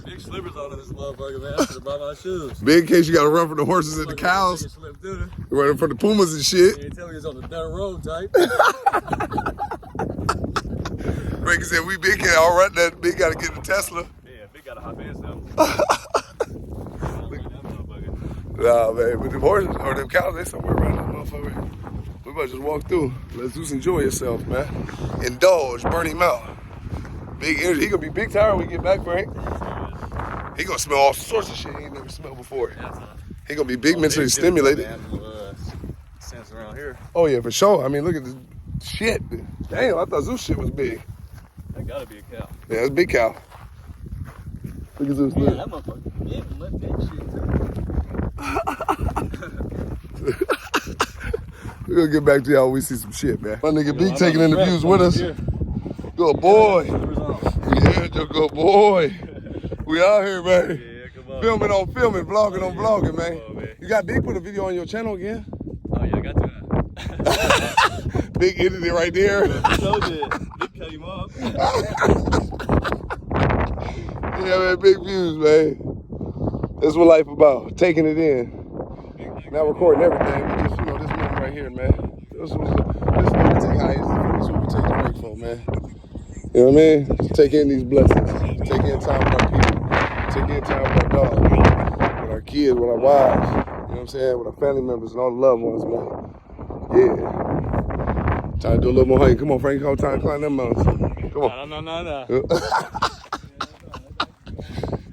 S9: Big slippers on this motherfucker, man. I should have brought my shoes.
S1: Big in case you gotta run from the horses and the cows.
S9: Slip through there.
S1: Running from the pumas and shit.
S9: You tell me it's on the dirt road type.
S1: Frank said we big can't all right that big gotta get the Tesla.
S9: Yeah, big gotta hop in something.
S1: Nah, man, but them horses or them cows, they somewhere around this motherfucker. We might just walk through. Let's just enjoy yourself, man. Indulge, burn him out. Big energy. He gonna be big tired when we get back, Frank. He gonna smell all sorts of shit he ain't never smelled before. He gonna be big mentally stimulated.
S9: Sense around here.
S1: Oh yeah, for sure. I mean, look at this shit. Damn, I thought Zeus shit was big.
S9: That gotta be a cow.
S1: Yeah, that's a big cow. Look at Zeus.
S6: Yeah,
S1: Look.
S6: that motherfucker big and look big shit too.
S1: We're gonna get back to y'all when we see some shit, man. My nigga Big taking interviews with us. Good boy. Yeah, good boy. We out here, man.
S9: Yeah, come on.
S1: Filming on filming, vlogging on vlogging, man.
S9: Come on, man.
S1: You got Big put a video on your channel again?
S9: Oh yeah, I got that.
S1: Big edited right there.
S9: So good. Big cut him off.
S1: Yeah, man, big views, man. That's what life about, taking it in. Not recording everything, but just, this moment right here, man. This is what we take highs, this is what we take the break for, man. You know what I mean? Just take in these blessings. Take in time with our people. Take in time with our dogs, with our kids, with our wives. You know what I'm saying? With our family members and all the loved ones, man. Yeah. Time to do a little more hiking. Come on, Frank. Come on, time to climb them mountains. Come on.
S9: No.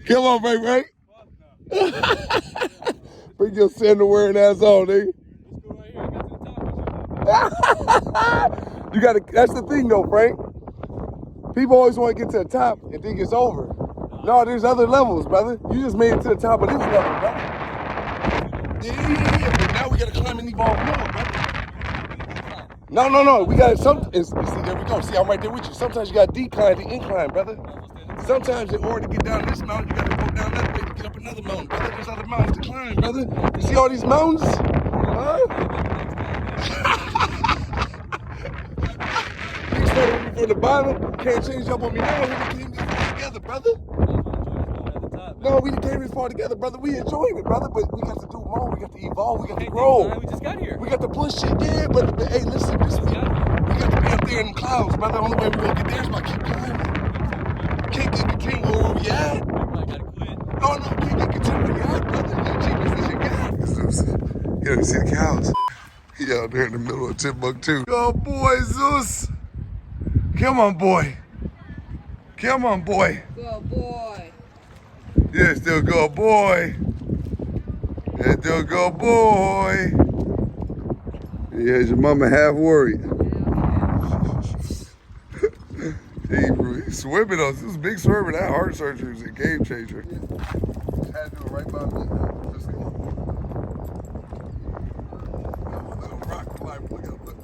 S1: Come on, Frank. Bring your sandal wearing ass on, nigga. You gotta, that's the thing though, Frank. People always want to get to the top and think it's over. No, there's other levels, brother. You just made it to the top of this level, brother. Yeah. But now we gotta climb and evolve more, brother. No. We gotta, see, there we go. See, I'm right there with you. Sometimes you gotta decline to incline, brother. Sometimes in order to get down this mountain, you gotta go down that way to get up another mountain, brother. There's other mountains to climb, brother. You see all these mountains? Huh? You started from the bottom, can't change up on me now. We done came this far together, brother. No, we done came this far together, brother. We enjoying it, brother, but we got to do more. We got to evolve. We got to grow.
S9: We just got here.
S1: We got to push it, yeah, but hey, listen, we got to be up there in the clouds, brother. The only way we're going to get there is by keep climbing. Can't go where we at.
S9: I gotta quit.
S1: No, can't continue where you at, brother. You cheapest as you got. You don't see the cows. He out there in the middle of Timbuktu. Go, boy, Zeus. Come on, boy. Come on, boy.
S4: Go, boy.
S1: Yeah, still go, boy. Yeah, still go, boy. Yeah, your mama half worried. He's swimming on this big swimming. That heart surgery is a game changer. Had to do it right by me. Just come on. Come on, little rock climb. Look out, look.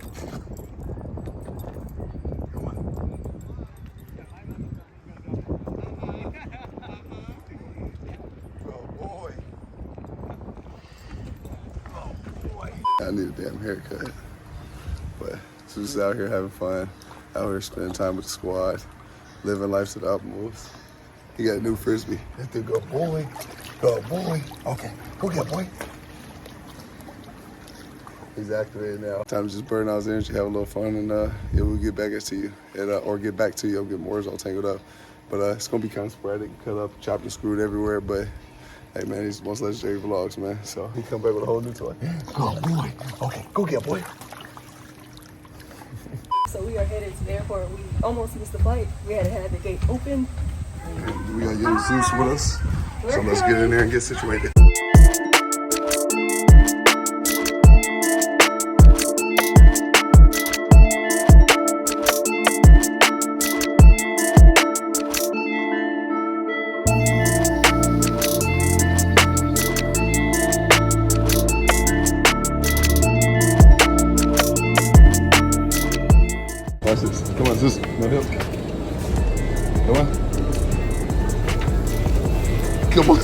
S1: Come on. Oh boy. Oh boy. I need a damn haircut. But just out here having fun. Out here spending time with the squad, living life to the utmost. He got a new frisbee. That's the go boy. Go boy. Okay, go get boy. He's activated now. Time to just burn out his energy, have a little fun, and yeah, we'll get back to you. And, or get back to you. I'll get more all tangled up. But it's gonna be kind of sporadic, cut up, chopped and screwed everywhere. But hey man, he's the most legendary vlogs, man. So he come back with a whole new toy. Go boy. Okay, go get boy.
S4: So we are headed to the airport. We almost missed the flight. We had to have the gate open.
S1: We got young Zeus with us. So let's get in there and get situated. Watch this. Come on, Zeus. No help. Come on. Come on.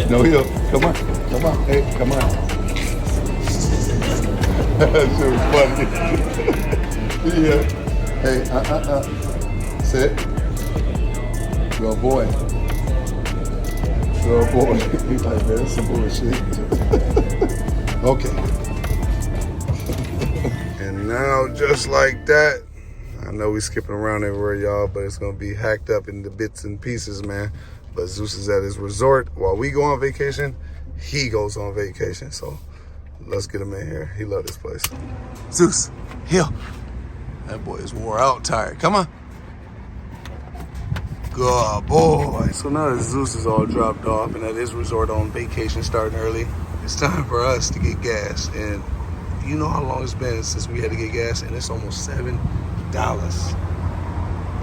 S1: No heel. Come on. Come on. Hey, come on. That shit was funny. Yeah. Hey, Sit. Good boy. Good boy. He's like, man, that's some bullshit. Okay. And now, just like that, I know we skipping around everywhere, y'all, but it's gonna be hacked up into bits and pieces, man. But Zeus is at his resort. While we go on vacation, he goes on vacation. So let's get him in here. He loves this place. Zeus, heel. That boy is wore out, tired. Come on. Good boy. So now that Zeus is all dropped off and at his resort on vacation starting early, it's time for us to get gas. And you know how long it's been since we had to get gas, and it's almost $7.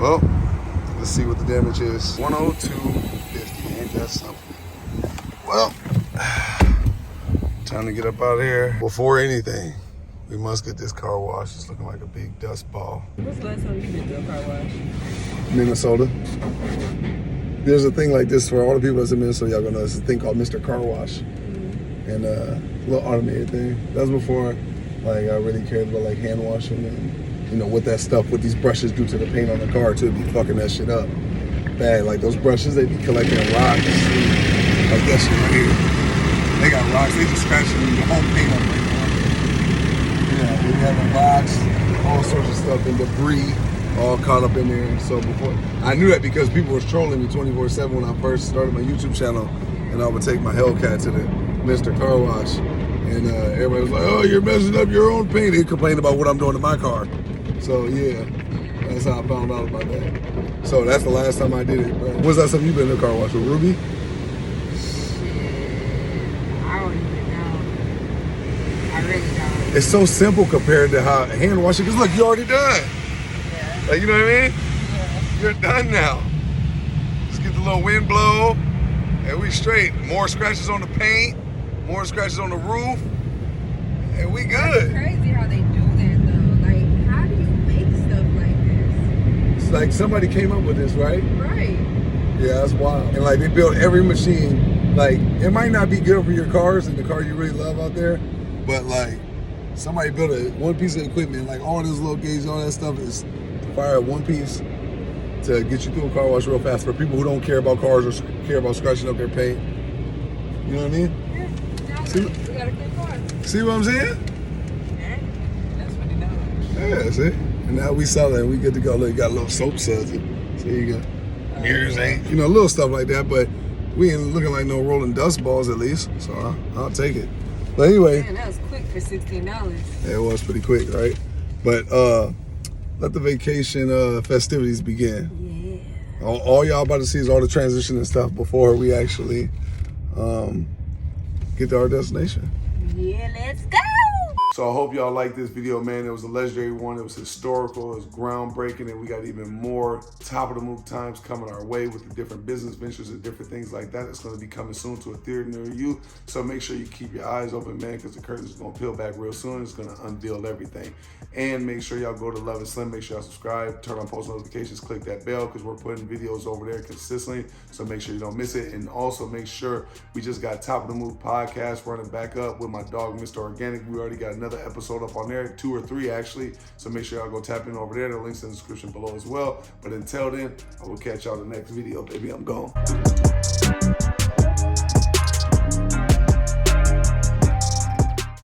S1: Well, let's see what the damage is. 102.50, ain't that something? Well, time to get up out of here. Before anything, we must get this car washed. It's looking like a big dust ball.
S4: When's the last time you did the car wash?
S1: Minnesota. There's a thing like this for all the people that's in Minnesota. Y'all gonna know there's a thing called Mr. Car Wash, and a little automated thing. That was before, like, I really cared about like hand washing and, you know, what that stuff, what these brushes do to the paint on the car too, be fucking that shit up. Bad, like those brushes, they be collecting rocks. Like that shit right here. They got rocks, they just scratching the whole paint on the car. Yeah, they having rocks, all sorts of stuff and debris all caught up in there. So before, I knew that because people were trolling me 24/7 when I first started my YouTube channel, and I would take my Hellcat to the Mr. Car Wash. And everybody was like, oh, you're messing up your own paint. They complained about what I'm doing to my car. So yeah, that's how I found out about that. So that's the last time I did it. But what's that stuff you've been in the car wash with, Ruby?
S4: I don't even know. I really don't.
S1: It's so simple compared to how hand washing, because look, you're already done.
S4: Yeah.
S1: Like, you know what I mean?
S4: Yeah.
S1: You're done now. Just get the little wind blow, and we straight. More scratches on the paint, more scratches on the roof, and we good.
S4: It's crazy how they do that though. Like, how do you make stuff like this?
S1: It's like somebody came up with this, right?
S4: Right.
S1: Yeah, that's wild. And like they built every machine. Like, it might not be good for your cars and the car you really love out there, but like somebody built one piece of equipment, like all this little gauge, all that stuff is to fire one piece to get you through a car wash real fast for people who don't care about cars or care about scratching up their paint. You know what I mean?
S4: Yeah.
S1: See,
S4: We got a good car.
S1: see what I'm saying?
S4: Yeah. That's what it does.
S1: Yeah, see? And now we sell it and we get to go. Look, got little soap suds. So you got mirrors, ain't, you know, little stuff like that, but we ain't looking like no rolling dust balls at least. So I'll take it. But anyway.
S4: Man, that was quick for $16.
S1: Yeah, it was pretty quick, right? But let the vacation festivities begin.
S4: Yeah.
S1: All y'all about to see is all the transition and stuff before we actually get to our destination.
S4: Yeah, let's go.
S1: So I hope y'all like this video, man. It was a legendary one. It was historical. It was groundbreaking, and we got even more top of the Mook times coming our way with the different business ventures and different things like that. It's going to be coming soon to a theater near you. So make sure you keep your eyes open, man, because the curtains is going to peel back real soon. It's going to unveil everything. And make sure y'all go to Love and Slim. Make sure y'all subscribe, turn on post notifications, click that bell, because we're putting videos over there consistently. So make sure you don't miss it. And also make sure we just got Top of the Mook podcast running back up with my dog, Mr. Organik. We already got another episode up on there, 2 or 3 actually. So make sure y'all go tap in over there. The link's in the description below as well. But until then, I will catch y'all in the next video, baby. I'm gone.